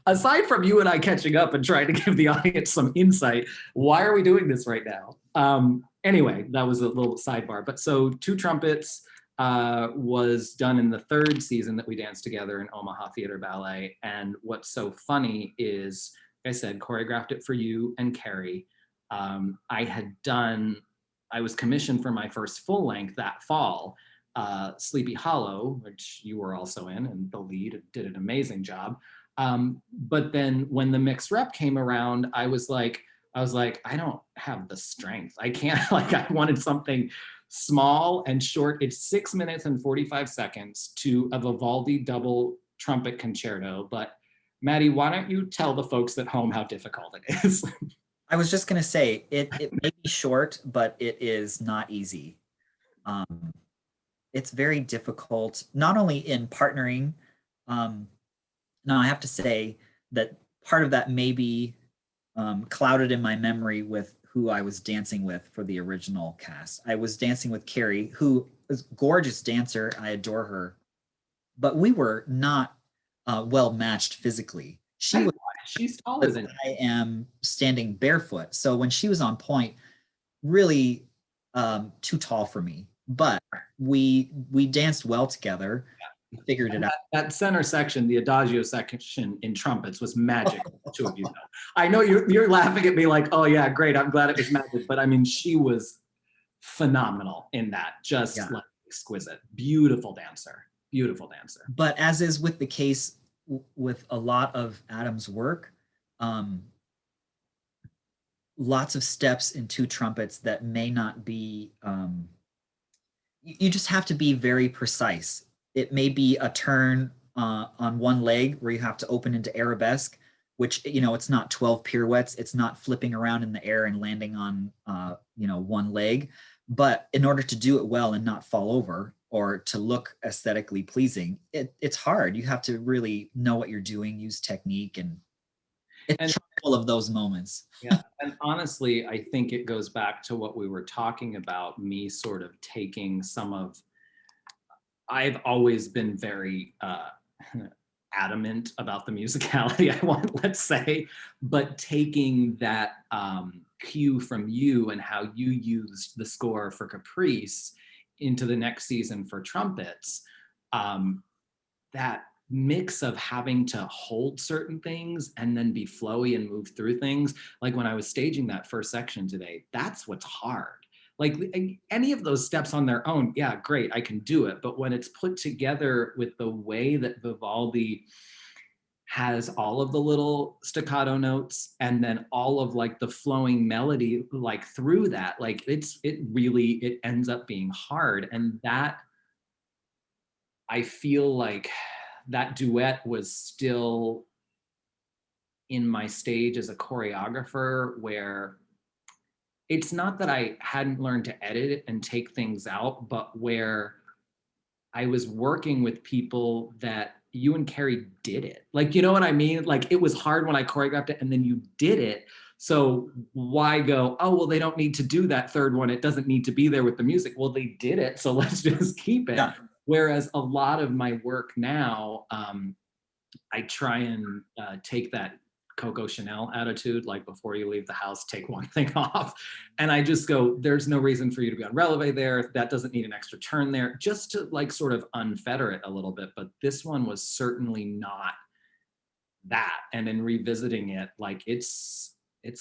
S1: Aside from you and I catching up and trying to give the audience some insight, why are we doing this right now? Anyway, that was a little sidebar. But so Two Trumpets was done in the third season that we danced together in Omaha Theater Ballet. And what's so funny is, like I said, choreographed it for you and Carrie. I was commissioned for my first full length that fall, Sleepy Hollow, which you were also in, and the lead did an amazing job. But then when the mixed rep came around, I was like, I don't have the strength. I can't, like, I wanted something small and short. It's 6 minutes and 45 seconds to a Vivaldi double trumpet concerto. But Maddie, why don't you tell the folks at home how difficult it is?
S2: I was just going to say, it may be short, but it is not easy. It's very difficult, not only in partnering. Now, I have to say that part of that may be clouded in my memory with who I was dancing with for the original cast. I was dancing with Carrie, who is a gorgeous dancer. I adore her. But we were not well matched physically.
S1: She's taller than
S2: I am standing barefoot. So when she was on point, really too tall for me. But we danced well together. We figured it out.
S1: That center section, the adagio section in trumpets, was magic. The two of you know. I know you're laughing at me like, oh yeah, great. I'm glad it was magic. But I mean, she was phenomenal in that. Just like exquisite, beautiful dancer. Beautiful dancer.
S2: But as is with the case with a lot of Adam's work, lots of steps in Two Trumpets that may not be, you just have to be very precise. It may be a turn on one leg where you have to open into arabesque, which, it's not 12 pirouettes. It's not flipping around in the air and landing on, one leg. But in order to do it well and not fall over, or to look aesthetically pleasing, it's hard. You have to really know what you're doing, use technique, and it's full of those moments.
S1: Yeah, and honestly, I think it goes back to what we were talking about, me sort of taking I've always been very adamant about the musicality I want, let's say, but taking that cue from you and how you used the score for Caprice into the next season for Trumpets, that mix of having to hold certain things and then be flowy and move through things. Like when I was staging that first section today, that's what's hard. Like any of those steps on their own, yeah, great, I can do it. But when it's put together with the way that Vivaldi has all of the little staccato notes and then all of like the flowing melody like through that, like it ends up being hard. And that, I feel like that duet was still in my stage as a choreographer, where it's not that I hadn't learned to edit it and take things out, but where I was working with people that you and Carrie did it. Like, you know what I mean? Like, it was hard when I choreographed it and then you did it. So why go, oh, well, they don't need to do that third one. It doesn't need to be there with the music. Well, they did it, so let's just keep it. Yeah. Whereas a lot of my work now, I try and take that Coco Chanel attitude, like before you leave the house, take one thing off. And I just go, there's no reason for you to be on releve there. That doesn't need an extra turn there, just to like sort of unfetter it a little bit. But this one was certainly not that. And in revisiting it, like it's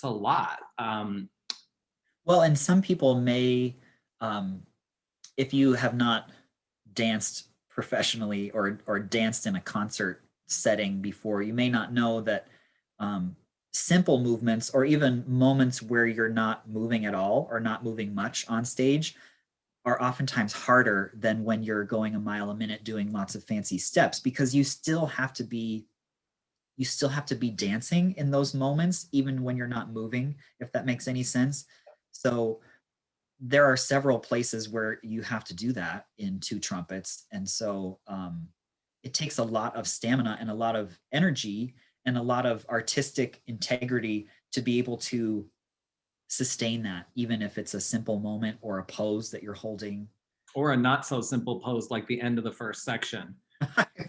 S1: a lot.
S2: Well, and some people may, if you have not danced professionally or danced in a concert setting before, you may not know that simple movements, or even moments where you're not moving at all or not moving much on stage, are oftentimes harder than when you're going a mile a minute doing lots of fancy steps, because you still have to be dancing in those moments, even when you're not moving, if that makes any sense. So there are several places where you have to do that in two trumpets. And so it takes a lot of stamina and a lot of energy and a lot of artistic integrity to be able to sustain that, even if it's a simple moment or a pose that you're holding.
S1: Or a not so simple pose like the end of the first section.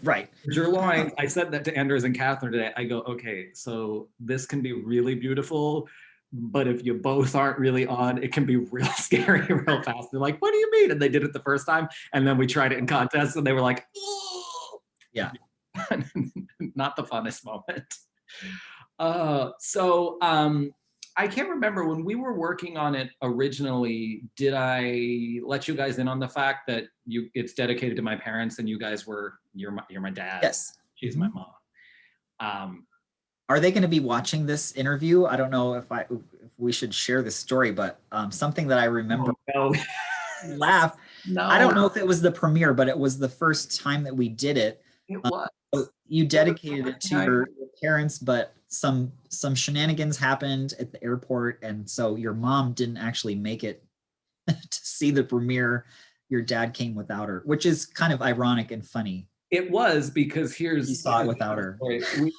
S2: Right.
S1: Your lines, I said that to Anders and Catherine today. I go, okay, so this can be really beautiful, but if you both aren't really on, it can be real scary real fast. They're like, what do you mean? And they did it the first time. And then we tried it in contests and they were like, oh.
S2: Yeah.
S1: Not the funnest moment. I can't remember when we were working on it originally, did I let you guys in on the fact that it's dedicated to my parents and you guys you're my dad.
S2: Yes.
S1: She's my mom.
S2: Are they going to be watching this interview? I don't know if we should share this story, but something that I remember laugh.
S1: No.
S2: I don't know if it was the premiere, but it was the first time that we did it.
S1: It was.
S2: You dedicated it to your parents, but some shenanigans happened at the airport, and so your mom didn't actually make it to see the premiere. Your dad came without her, which is kind of ironic and funny.
S1: It was, because
S2: You saw it without her.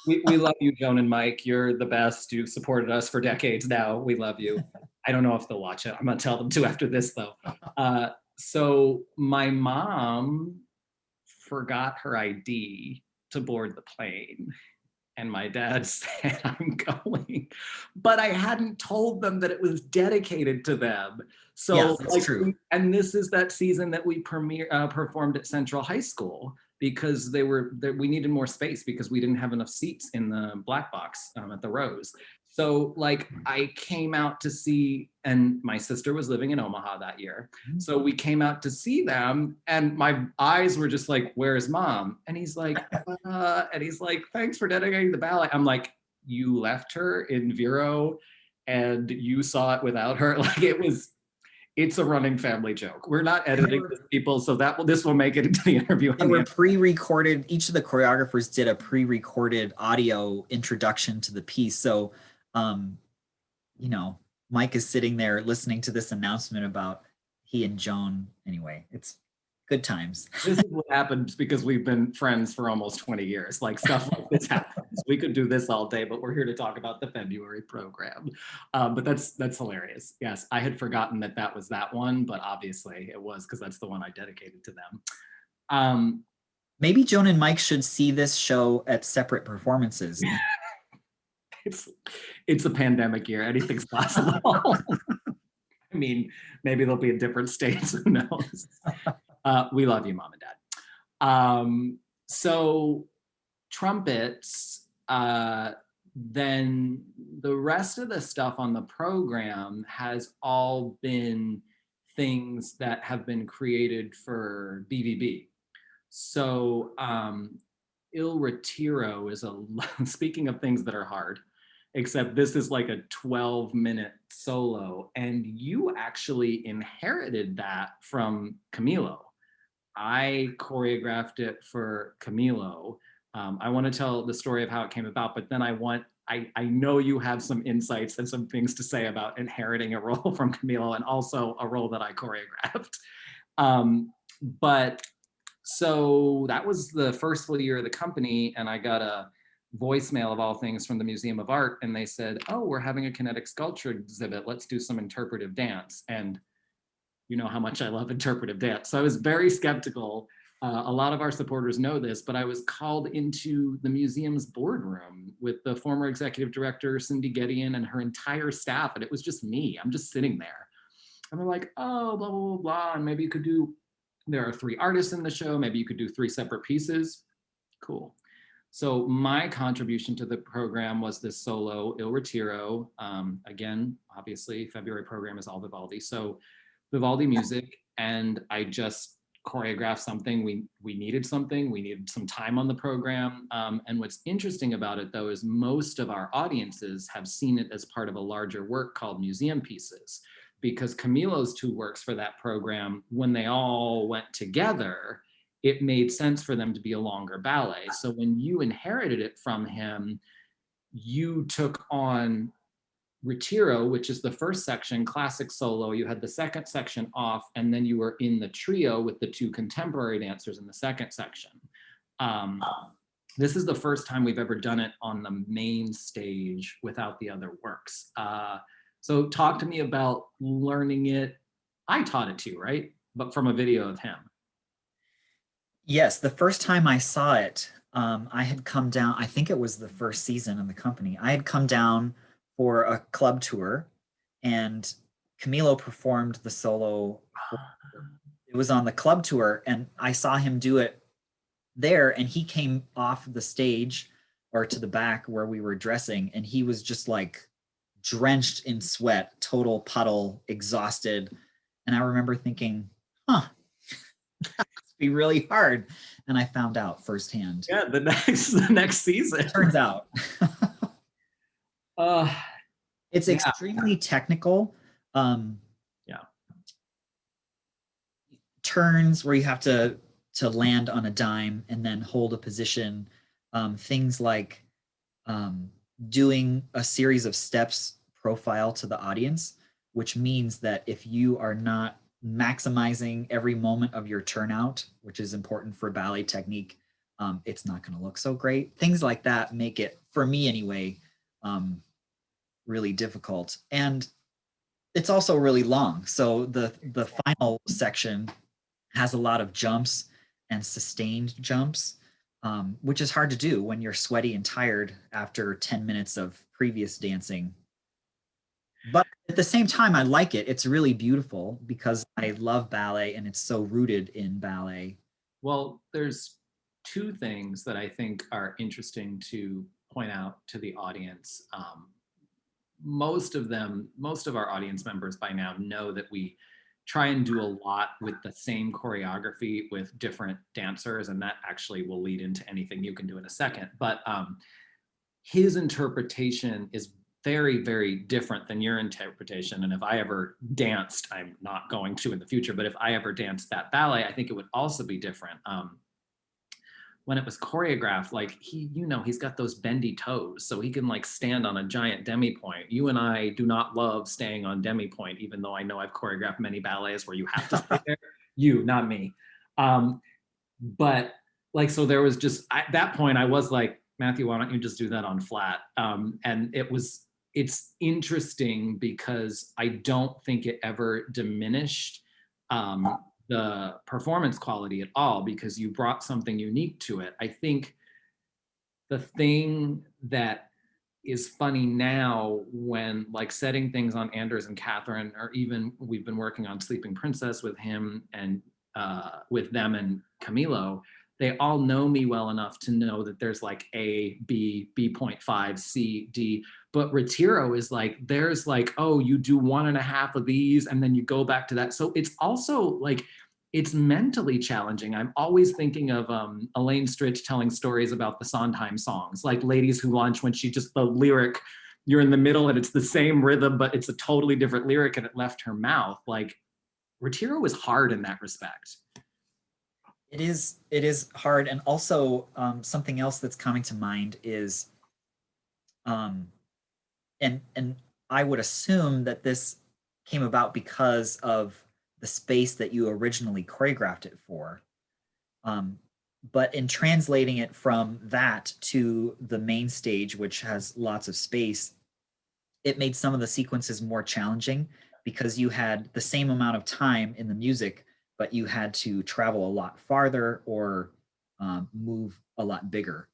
S1: We love you, Joan and Mike. You're the best. You've supported us for decades now. We love you. I don't know if they'll watch it. I'm going to tell them to after this, though. So my mom forgot her ID to board the plane. And my dad said, I'm going. But I hadn't told them that it was dedicated to them. So,
S2: yeah, that's true.
S1: And this is that season that we performed at Central High School, because we needed more space because we didn't have enough seats in the black box at the Rose. So like I came out to see, and my sister was living in Omaha that year. So we came out to see them and my eyes were just like, where's mom? And he's like, thanks for dedicating the ballet. I'm like, you left her in Vero and you saw it without her? Like it's a running family joke. We're not editing this, people, so this will make it into the interview.
S2: They were pre-recorded. Each of the choreographers did a pre-recorded audio introduction to the piece. So, Mike is sitting there listening to this announcement about he and Joan. Anyway, it's good times.
S1: This is what happens because we've been friends for almost 20 years. Like stuff like this happens. We could do this all day, but we're here to talk about the February program. But that's hilarious. Yes, I had forgotten that was that one, but obviously it was, because that's the one I dedicated to them.
S2: Maybe Joan and Mike should see this show at separate performances.
S1: It's a pandemic year. Anything's possible. I mean, maybe they'll be in different states. Who knows? We love you, Mom and Dad. So trumpets, then the rest of the stuff on the program has all been things that have been created for BVB. So Il Retiro is speaking of things that are hard, except this is like a 12-minute solo, and you actually inherited that from Camilo. I choreographed it for Camilo. I want to tell the story of how it came about, but then I know you have some insights and some things to say about inheriting a role from Camilo and also a role that I choreographed. But so that was the first full year of the company, and I got a voicemail of all things from the Museum of Art, and they said, oh, we're having a kinetic sculpture exhibit. Let's do some interpretive dance. And you know how much I love interpretive dance. So I was very skeptical. A lot of our supporters know this, but I was called into the museum's boardroom with the former executive director, Cindy Gedeon, and her entire staff, and it was just me. I'm just sitting there. And they're like, oh, blah, blah, blah, blah, and maybe you could there are 3 artists in the show, maybe you could do 3 separate pieces. Cool. So my contribution to the program was this solo, Il Retiro. Again, obviously, February program is all Vivaldi. So Vivaldi music, and I just choreographed something. We needed something. We needed some time on the program. And what's interesting about it, though, is most of our audiences have seen it as part of a larger work called Museum Pieces, because Camilo's 2 works for that program, when they all went together, it made sense for them to be a longer ballet. So when you inherited it from him, you took on Retiro, which is the first section, classic solo, you had the second section off, and then you were in the trio with the two contemporary dancers in the second section. This is the first time we've ever done it on the main stage without the other works. So talk to me about learning it. I taught it to you, right? But from a video of him.
S2: Yes, the first time I saw it, I had come down, I think it was the first season in the company. I had come down for a club tour, and Camilo performed the solo. It was on the club tour, and I saw him do it there, and he came off the stage or to the back where we were dressing, and he was just like drenched in sweat, total puddle, exhausted. And I remember thinking, huh, be really hard, and I found out firsthand.
S1: Yeah, the next season.
S2: It turns out.
S1: uh
S2: It's extremely technical.
S1: Yeah.
S2: Turns where you have to land on a dime and then hold a position. Things like doing a series of steps profile to the audience, which means that if you are not maximizing every moment of your turnout, which is important for ballet technique, it's not going to look so great. Things like that make it, for me anyway, really difficult. And it's also really long. So the final section has a lot of jumps and sustained jumps, which is hard to do when you're sweaty and tired after 10 minutes of previous dancing. But at the same time, I like it. It's really beautiful because I love ballet and it's so rooted in ballet.
S1: Well, there's two things that I think are interesting to point out to the audience. Most of our audience members by now know that we try and do a lot with the same choreography with different dancers, and that actually will lead into anything you can do in a second. But his interpretation is very, very different than your interpretation. And if I ever danced, I'm not going to in the future, but if I ever danced that ballet, I think it would also be different. When it was choreographed, like he's got those bendy toes, so he can like stand on a giant demi-point. You and I do not love staying on demi-point, even though I know I've choreographed many ballets where you have to stay there. You, not me. But like, so there was just, at that point I was like, Matthew, why don't you just do that on flat? And it's interesting because I don't think it ever diminished the performance quality at all, because you brought something unique to it. I think the thing that is funny now, when like setting things on Anders and Catherine, or even we've been working on Sleeping Princess with him and with them and Camilo, they all know me well enough to know that there's like A, B, B.5, C, D. But Retiro is like, there's like, oh, you do 1.5 of these and then you go back to that. So it's also like, it's mentally challenging. I'm always thinking of Elaine Stritch telling stories about the Sondheim songs, like Ladies Who Lunch, when she just, the lyric, you're in the middle and it's the same rhythm, but it's a totally different lyric and it left her mouth. Like Retiro is hard in that respect.
S2: It is hard. And also something else that's coming to mind is, and I would assume that this came about because of the space that you originally choreographed it for. But in translating it from that to the main stage, which has lots of space, it made some of the sequences more challenging because you had the same amount of time in the music, but you had to travel a lot farther or move a lot bigger.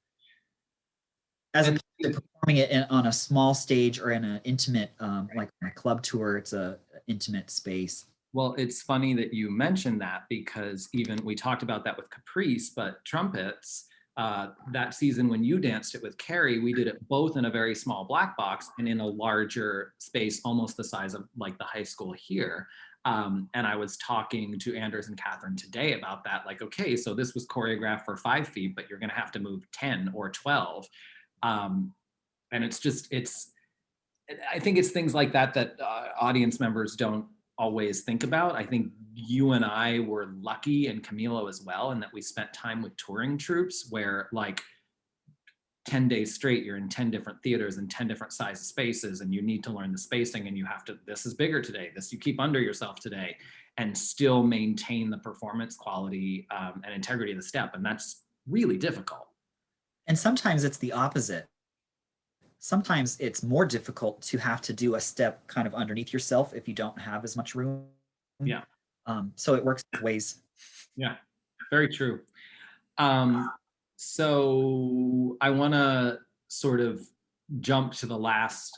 S2: As opposed to performing it on a small stage or in an intimate, like on a club tour, it's a intimate space.
S1: Well, it's funny that you mentioned that, because even we talked about that with Caprice, but Trumpets, that season when you danced it with Carrie, we did it both in a very small black box and in a larger space, almost the size of like the high school here. And I was talking to Anders and Catherine today about that. Like, okay, so this was choreographed for 5 feet, but you're going to have to move 10 or 12. And it's just, I think it's things like that that audience members don't always think about. I think you and I were lucky, and Camilo as well, in that we spent time with touring troops where like 10 days straight, you're in 10 different theaters and 10 different size spaces, and you need to learn the spacing, and you have to, this is bigger today, this you keep under yourself today, and still maintain the performance quality and integrity of the step. And that's really difficult.
S2: And sometimes it's the opposite. Sometimes it's more difficult to have to do a step kind of underneath yourself if you don't have as much room.
S1: Yeah.
S2: So it works both ways.
S1: Yeah, very true. So I want to sort of jump to the last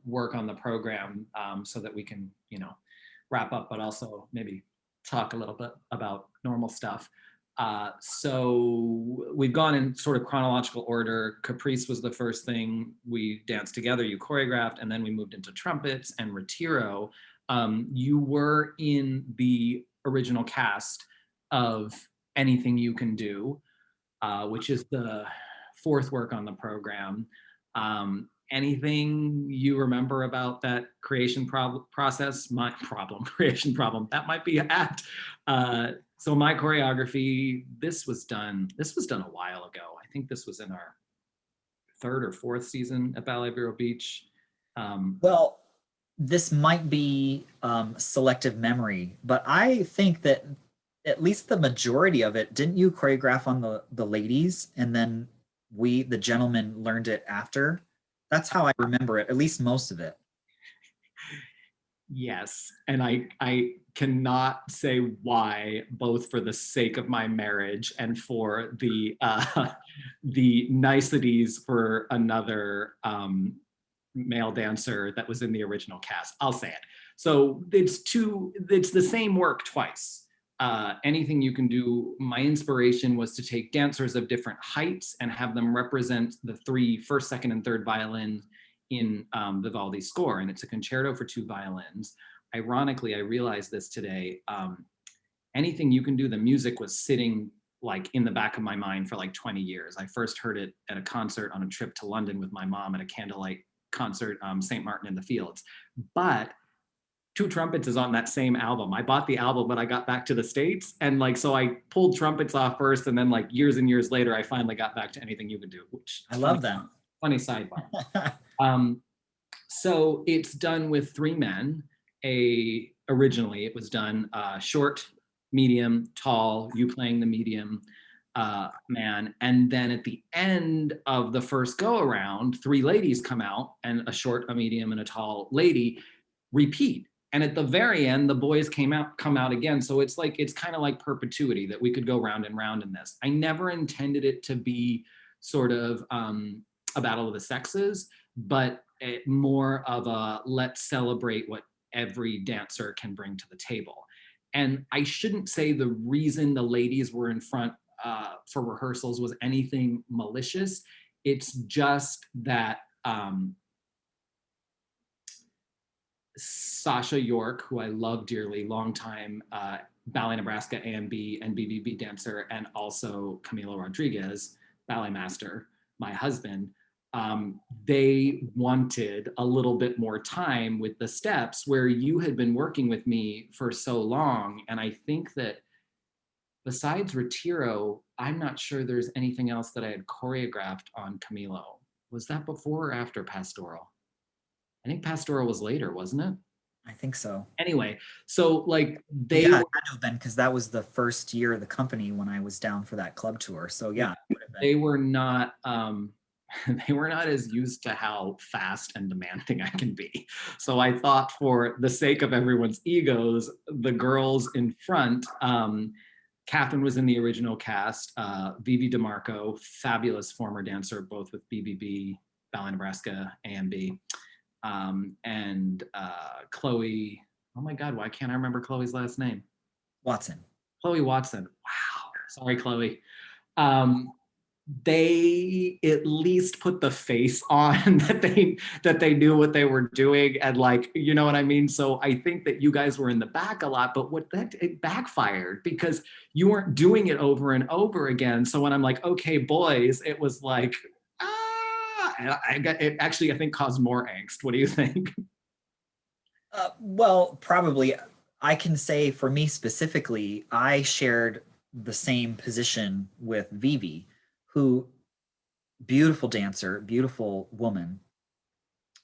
S1: work on the program so that we can, wrap up, but also maybe talk a little bit about normal stuff. So we've gone in sort of chronological order. Caprice was the first thing we danced together, you choreographed, and then we moved into trumpets and Retiro. You were in the original cast of Anything You Can Do, which is the fourth work on the program. Anything you remember about that creation process? My creation problem, that might be apt. So my choreography, this was done a while ago. I think this was in our third or fourth season at Ballet Vero Beach.
S2: Well, this might be selective memory, but I think that at least the majority of it, didn't you choreograph on the ladies, and then the gentlemen learned it after? That's how I remember it, at least most of it.
S1: Yes, and I cannot say why, both for the sake of my marriage and for the niceties for another male dancer that was in the original cast. I'll say it. So it's the same work twice. Anything You Can Do, my inspiration was to take dancers of different heights and have them represent the three first, second, and third violins in Vivaldi's score. And it's a concerto for two violins. Ironically, I realized this today. Anything You Can Do, the music was sitting like in the back of my mind for like 20 years. I first heard it at a concert on a trip to London with my mom at a candlelight concert, St. Martin in the Fields. But Two Trumpets is on that same album. I bought the album when I got back to the States. And like, so I pulled Trumpets off first. And then like years and years later, I finally got back to Anything You Can Do, which
S2: I love that.
S1: Funny sidebar. So it's done with three men. Originally it was done short, medium, tall, you playing the medium man. And then at the end of the first go around, three ladies come out, and a short, a medium, and a tall lady repeat. And at the very end, the boys come out again. So it's kind of like perpetuity, that we could go round and round in this. I never intended it to be sort of a battle of the sexes, but more of a let's celebrate what every dancer can bring to the table. And I shouldn't say the reason the ladies were in front for rehearsals was anything malicious. It's just that Sasha York, who I love dearly, longtime Ballet Nebraska A&B and BBB dancer, and also Camilo Rodriguez, ballet master, my husband, they wanted a little bit more time with the steps, where you had been working with me for so long. And I think that besides Retiro, I'm not sure there's anything else that I had choreographed on Camilo. Was that before or after Pastoral? I think Pastoral was later, wasn't it?
S2: I think so.
S1: Anyway, so like
S2: it had to have been, because that was the first year of the company when I was down for that club tour. So yeah,
S1: they were not they were not as used to how fast and demanding I can be. So I thought, for the sake of everyone's egos, the girls in front, Catherine was in the original cast, Vivi DeMarco, fabulous former dancer, both with BBB, Ballet Nebraska, A&B, and Chloe, oh my God, why can't I remember Chloe's last name?
S2: Watson.
S1: Chloe Watson. Wow. Sorry, Chloe. They at least put the face on that they knew what they were doing, and like, you know what I mean? So I think that you guys were in the back a lot, but it backfired because you weren't doing it over and over again. So when I'm like, okay, boys, it was like, it actually, I think, caused more angst. What do you think?
S2: Well, probably. I can say for me specifically, I shared the same position with Vivi, who beautiful dancer, beautiful woman,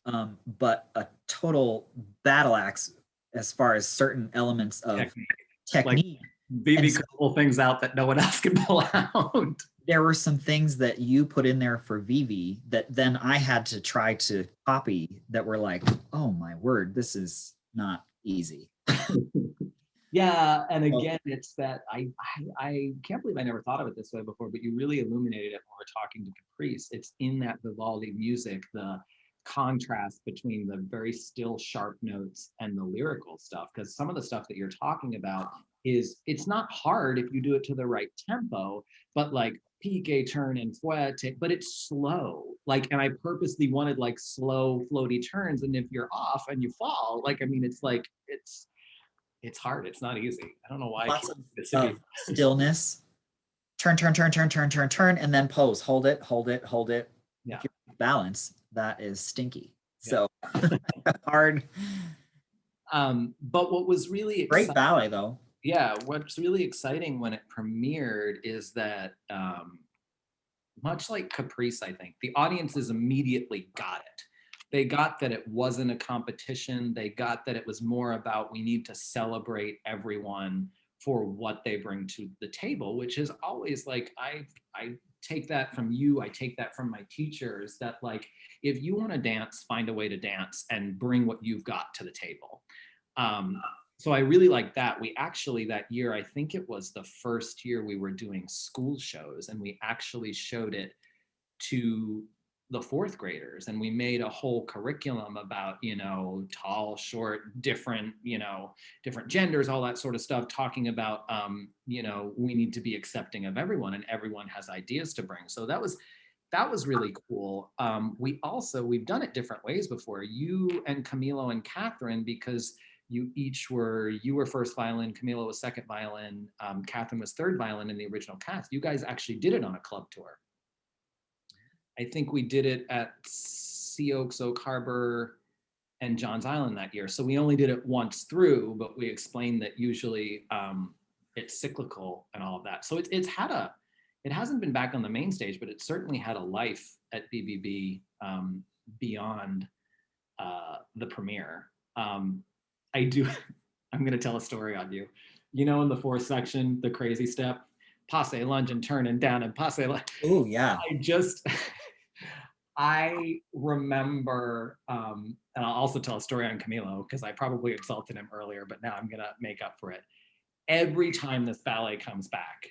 S2: but a total battle axe as far as certain elements of
S1: Technique. Like
S2: technique. And
S1: Vivi
S2: so
S1: could pull things out that no one else can pull out.
S2: there were some things that you put in there for Vivi that then I had to try to copy that were like, oh my word, this is not easy.
S1: Yeah, and
S2: Well,
S1: again, it's that I can't believe I never thought of it this way before, but you really illuminated it when we're talking to Caprice. It's in that Vivaldi music, the contrast between the very still sharp notes and the lyrical stuff. Because some of the stuff that you're talking about is it's not hard if you do it to the right tempo, but like pique, turn, and fouette, but it's slow. Like, and I purposely wanted like slow, floaty turns. And if you're off and you fall, like, I mean, it's like it's hard. It's not easy. I don't know why I
S2: lots
S1: keep
S2: of stillness, turn, turn, turn, turn, turn, turn, turn, and then pose. Hold it, hold it, hold it.
S1: Yeah,
S2: If you're balance, that is stinky.
S1: yeah.
S2: So hard.
S1: But what was really
S2: Great
S1: exciting,
S2: ballet though.
S1: yeah, what's really exciting when it premiered is that much like Caprice, I think the audiences immediately got it. They got that it wasn't a competition. They got that it was more about we need to celebrate everyone for what they bring to the table, which is always like I take that from you. I take that from my teachers that like if you want to dance, find a way to dance and bring what you've got to the table. Um, so I really like that. We actually that year, I think it was the first year we were doing school shows, and we actually showed it to the fourth graders, and we made a whole curriculum about tall, short, different different genders, all that sort of stuff, talking about we need to be accepting of everyone, and everyone has ideas to bring. So that was really cool. We've done it different ways before. You and Camilo and Catherine, because you were first violin, Camilo was second violin, Catherine was third violin in the original cast. You guys actually did it on a club tour. I think we did it at Sea Oaks, Oak Harbor, and Johns Island that year. So we only did it once through, but we explained that usually it's cyclical and all of that. So it hasn't been back on the main stage, but it certainly had a life at BBB beyond the premiere. I do, I'm going to tell a story on you. In the fourth section, the crazy step, passe, lunge, and turn, and down, and passe, lunge.
S2: Oh yeah.
S1: I just, I remember, and I'll also tell a story on Camilo because I probably insulted him earlier, but now I'm gonna make up for it. Every time this ballet comes back,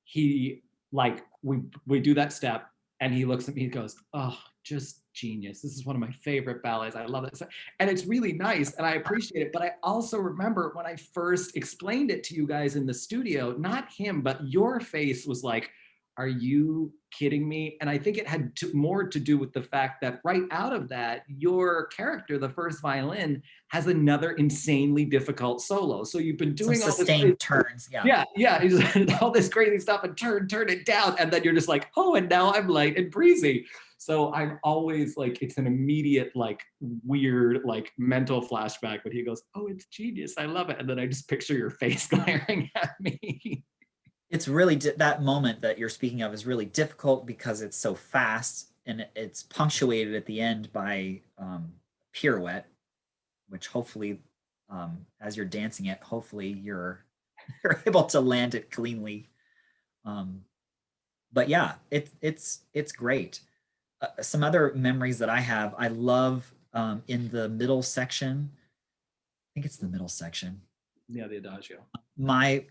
S1: he like we do that step, and he looks at me, he goes, "Oh, just genius. This is one of my favorite ballets. I love it." And it's really nice and I appreciate it. But I also remember when I first explained it to you guys in the studio, not him, but your face was like, are you kidding me? And I think it had more to do with the fact that right out of that, your character, the first violin, has another insanely difficult solo. So you've been
S2: Some
S1: doing all this
S2: sustained turns. Yeah.
S1: yeah, he's all this crazy stuff and turn it down, and then you're just like, oh, and now I'm light and breezy. So I'm always like, it's an immediate like weird like mental flashback when he goes, oh, it's genius, I love it, and then I just picture your face glaring at me.
S2: It's really that moment that you're speaking of is really difficult because it's so fast and it's punctuated at the end by pirouette, which hopefully, as you're dancing it, hopefully you're able to land it cleanly. Um, but yeah, it's great. Some other memories that I have, I love in the middle section. I think it's the middle section.
S1: Yeah, the adagio.
S2: My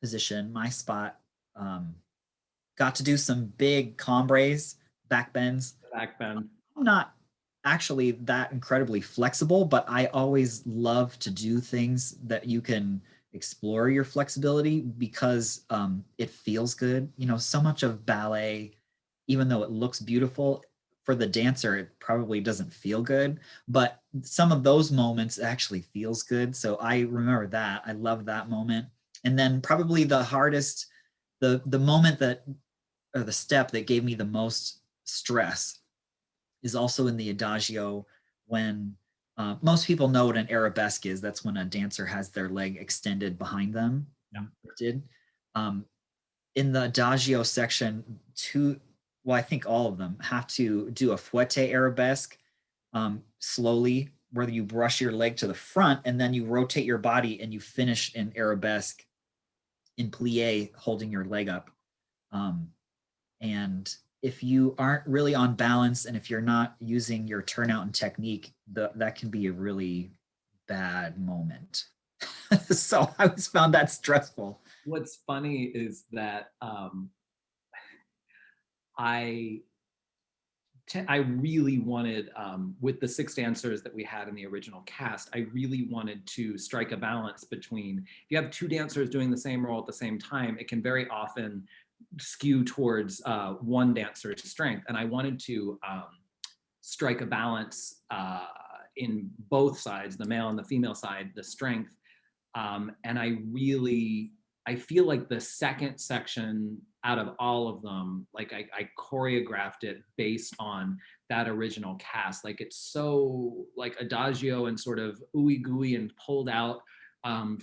S2: position, my spot, got to do some big combres, back bends.
S1: Back bend.
S2: I'm not actually that incredibly flexible, but I always love to do things that you can explore your flexibility because it feels good. So much of ballet, even though it looks beautiful, for the dancer, it probably doesn't feel good. But some of those moments actually feels good. So I remember that. I love that moment. And then probably the hardest, the moment that, or the step that gave me the most stress is also in the adagio when most people know what an arabesque is. That's when a dancer has their leg extended behind them.
S1: Yeah.
S2: Did in the adagio section, well, I think all of them have to do a fouette arabesque slowly, where you brush your leg to the front and then you rotate your body and you finish in arabesque in plie, holding your leg up. And if you aren't really on balance and if you're not using your turnout and technique, that can be a really bad moment. So I always found that stressful.
S1: What's funny is that I really wanted, with the 6 dancers that we had in the original cast, I really wanted to strike a balance between, if you have 2 dancers doing the same role at the same time, it can very often skew towards one dancer's strength. And I wanted to strike a balance in both sides, the male and the female side, the strength. And I feel like the second section out of all of them, like I choreographed it based on that original cast. Like it's so like adagio and sort of ooey gooey and pulled out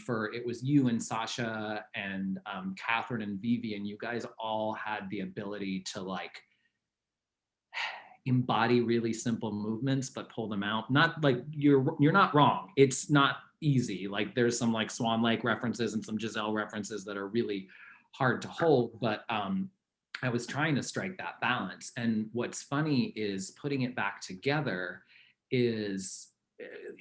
S1: for, it was you and Sasha and Catherine and Vivi, and you guys all had the ability to like embody really simple movements but pull them out. Not like you're not wrong, it's not easy. Like there's some like Swan Lake references and some Giselle references that are really hard to hold, but I was trying to strike that balance. And what's funny is putting it back together is,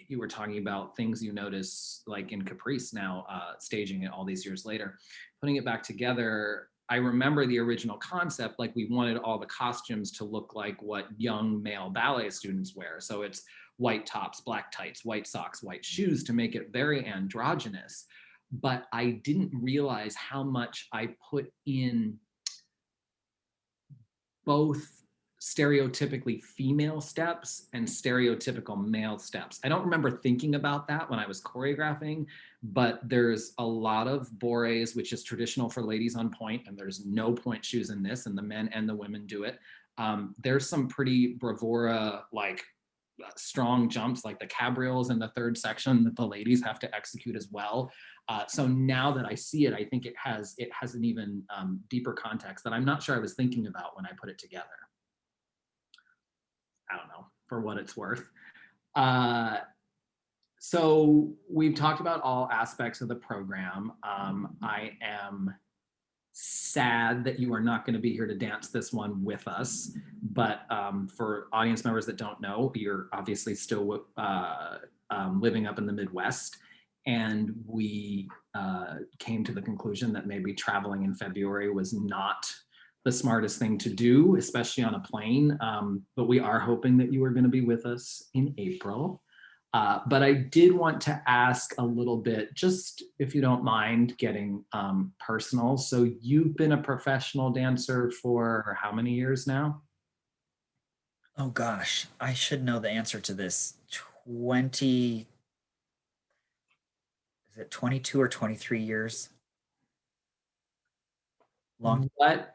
S1: you were talking about things you notice like in Caprice now, staging it all these years later, putting it back together. I remember the original concept, like we wanted all the costumes to look like what young male ballet students wear. So it's white tops, black tights, white socks, white shoes, to make it very androgynous. But I didn't realize how much I put in both stereotypically female steps and stereotypical male steps. I don't remember thinking about that when I was choreographing, but there's a lot of bourrées, which is traditional for ladies on point, and there's no point shoes in this, and the men and the women do it. There's some pretty bravura, like strong jumps, like the cabrioles in the 3rd section that the ladies have to execute as well. So now that I see it, I think it has an even deeper context that I'm not sure I was thinking about when I put it together. I don't know, for what it's worth. So we've talked about all aspects of the program. I am sad that you are not going to be here to dance this one with us, but for audience members that don't know, you're obviously still living up in the Midwest, and we came to the conclusion that maybe traveling in February was not the smartest thing to do, especially on a plane. But we are hoping that you are going to be with us in April. But I did want to ask a little bit, just if you don't mind getting personal. So you've been a professional dancer for how many years now?
S2: Oh gosh, I should know the answer to this. 20, is it 22 or 23 years? Long.
S1: What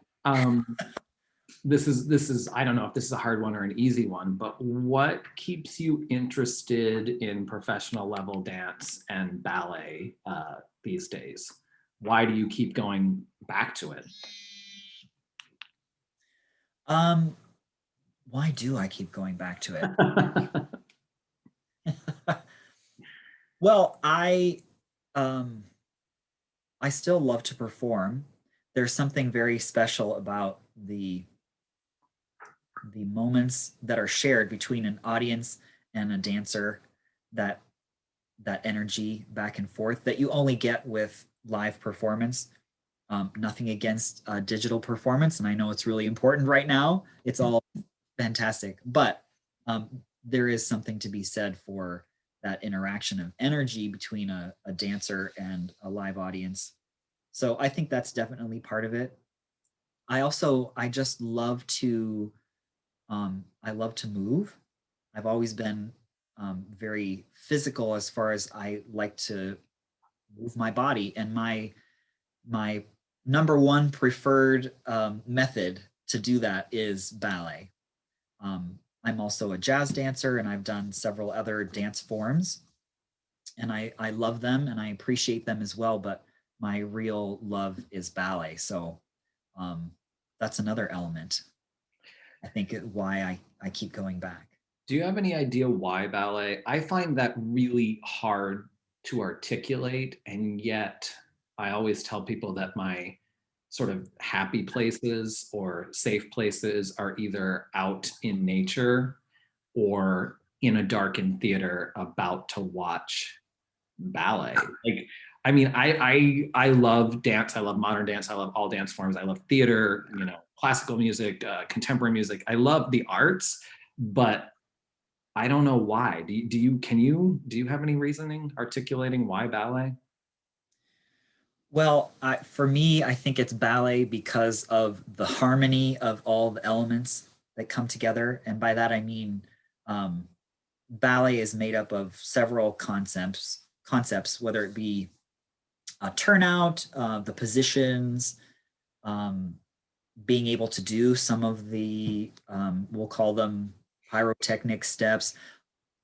S1: this is I don't know if this is a hard one or an easy one, but what keeps you interested in professional level dance and ballet these days? Why do you keep going back to it?
S2: Why do I keep going back to it? Well, I still love to perform. There's something very special about the moments that are shared between an audience and a dancer, that energy back and forth that you only get with live performance. Nothing against digital performance, and I know it's really important right now. It's all fantastic, but there is something to be said for that interaction of energy between a dancer and a live audience. So I think that's definitely part of it. I just love to I love to move. I've always been very physical as far as I like to move my body, and my number one preferred method to do that is ballet. I'm also a jazz dancer, and I've done several other dance forms, and I love them and I appreciate them as well. But my real love is ballet, so that's another element. I think why I keep going back.
S1: Do you have any idea why ballet? I find that really hard to articulate, and yet I always tell people that my sort of happy places or safe places are either out in nature or in a darkened theater about to watch ballet. Like, I mean, I love dance. I love modern dance. I love all dance forms. I love theater, classical music, contemporary music. I love the arts, but I don't know why. Do you have any reasoning articulating why ballet?
S2: Well, for me, I think it's ballet because of the harmony of all the elements that come together. And by that, I mean um, ballet is made up of several concepts, whether it be a turnout, the positions, um, being able to do some of the, we'll call them pyrotechnic steps,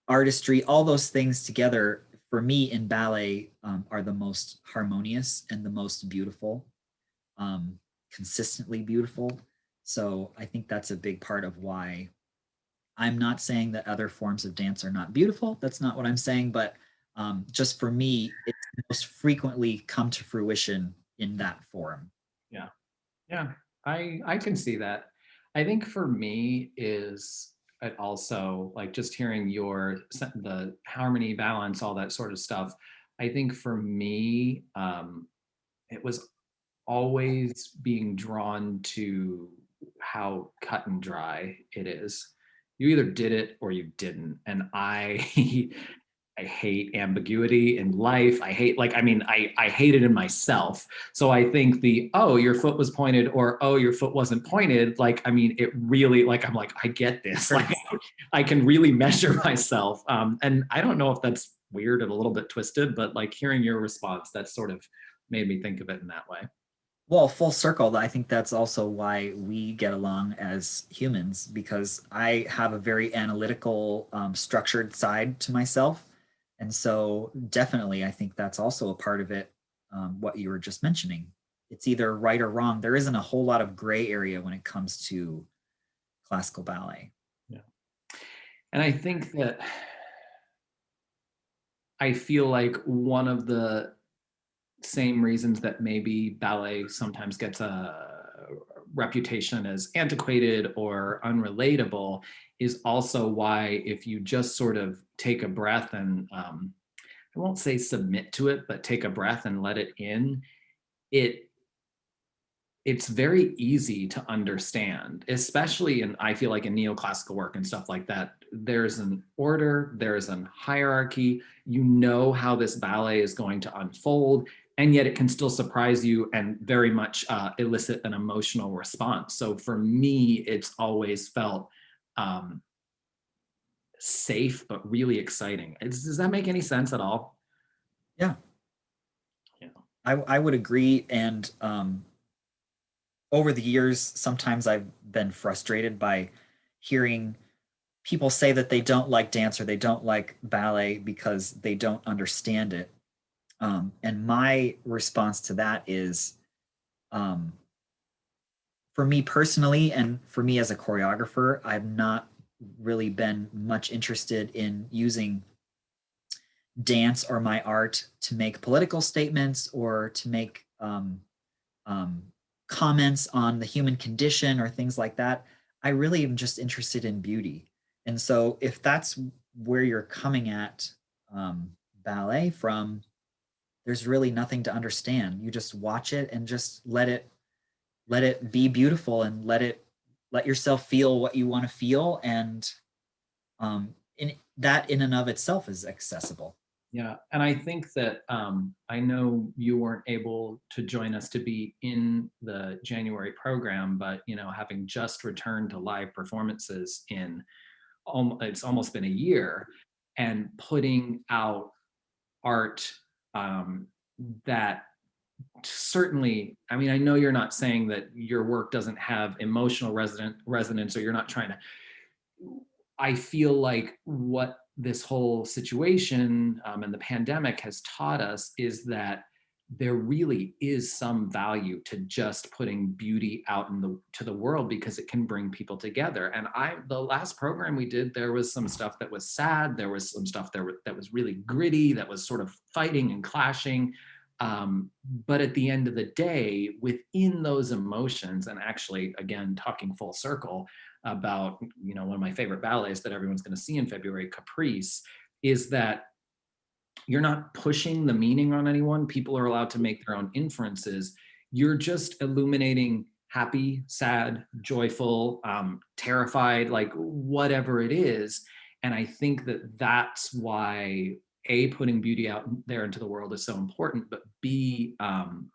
S2: artistry, all those things together for me in ballet are the most harmonious and the most beautiful, um, consistently beautiful. So I think that's a big part of why I'm not saying that other forms of dance are not beautiful. That's not what I'm saying, but just for me, it's most frequently come to fruition in that form.
S1: Yeah. Yeah, I can see that. I think for me is it also like just hearing the harmony, balance, all that sort of stuff. I think for me, it was always being drawn to how cut and dry it is. You either did it or you didn't, and I I hate ambiguity in life. I hate like I mean I hate it in myself. So I think the oh your foot was pointed or oh your foot wasn't pointed like I mean it really like I'm like I get this like I can really measure myself. And I don't know if that's weird and a little bit twisted, but like hearing your response that sort of made me think of it in that way.
S2: Well, full circle, I think that's also why we get along as humans because I have a very analytical, structured side to myself. And so, definitely, I think that's also a part of it, what you were just mentioning. It's either right or wrong. There isn't a whole lot of gray area when it comes to classical ballet.
S1: Yeah. And I think that I feel like one of the same reasons that maybe ballet sometimes gets a reputation as antiquated or unrelatable is also why if you just sort of take a breath and I won't say submit to it, but take a breath and let it in, it it's very easy to understand, especially in I feel like in neoclassical work and stuff like that. There's an order, there's a hierarchy. You know how this ballet is going to unfold, and yet it can still surprise you and very much elicit an emotional response. So for me, it's always felt um, safe but really exciting. Does that make any sense at all?
S2: Yeah,
S1: Yeah.
S2: I would agree. And over the years, sometimes I've been frustrated by hearing people say that they don't like dance or they don't like ballet because they don't understand it. And my response to that is um, for me personally, and for me as a choreographer, I've not really been much interested in using dance or my art to make political statements or to make um, comments on the human condition or things like that. I really am just interested in beauty. And so if that's where you're coming at um, ballet from, there's really nothing to understand. You just watch it and just let it be beautiful and let yourself feel what you want to feel. And in that in and of itself is accessible.
S1: Yeah, and I think that I know you weren't able to join us to be in the January program, but having just returned to live performances in it's almost been a year, and putting out art um, that certainly, I mean, I know you're not saying that your work doesn't have emotional resonance, or you're not trying to I feel like what this whole situation and the pandemic has taught us is that there really is some value to just putting beauty out to the world, because it can bring people together. And the last program we did, there was some stuff that was sad. There was some stuff that was really gritty, that was sort of fighting and clashing. But at the end of the day, within those emotions, and actually, again, talking full circle about, one of my favorite ballets that everyone's going to see in February, Caprice, is that you're not pushing the meaning on anyone. People are allowed to make their own inferences. You're just illuminating happy, sad, joyful, terrified, like whatever it is. And I think that that's why A, putting beauty out there into the world is so important, but B,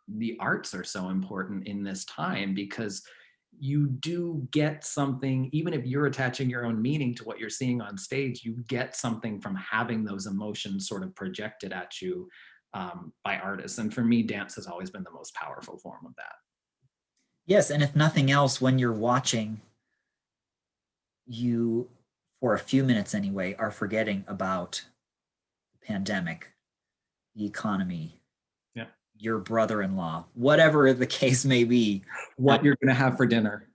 S1: the arts are so important in this time, because you do get something, even if you're attaching your own meaning to what you're seeing on stage, you get something from having those emotions sort of projected at you by artists. And for me, dance has always been the most powerful form of that.
S2: Yes, and if nothing else, when you're watching, you, for a few minutes anyway, are forgetting about the pandemic, the economy,
S1: Yeah.
S2: your brother-in-law, whatever the case may be.
S1: What you're going to have for dinner,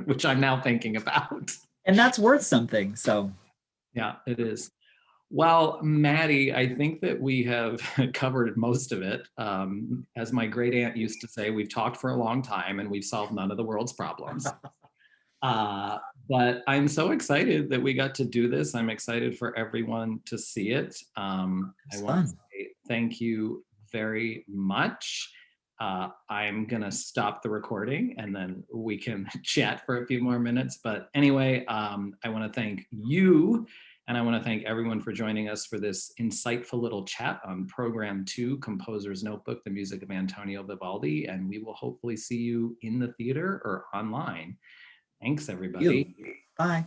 S1: which I'm now thinking about.
S2: And that's worth something. So,
S1: yeah, it is. Well, Maddie, I think that we have covered most of it. As my great aunt used to say, we've talked for a long time and we've solved none of the world's problems. But I'm so excited that we got to do this. I'm excited for everyone to see it. I want to say thank you very much. I'm going to stop the recording and then we can chat for a few more minutes. But anyway, I want to thank you. And I want to thank everyone for joining us for this insightful little chat on Program 2, Composer's Notebook, the music of Antonio Vivaldi. And we will hopefully see you in the theater or online. Thanks, everybody.
S2: Bye.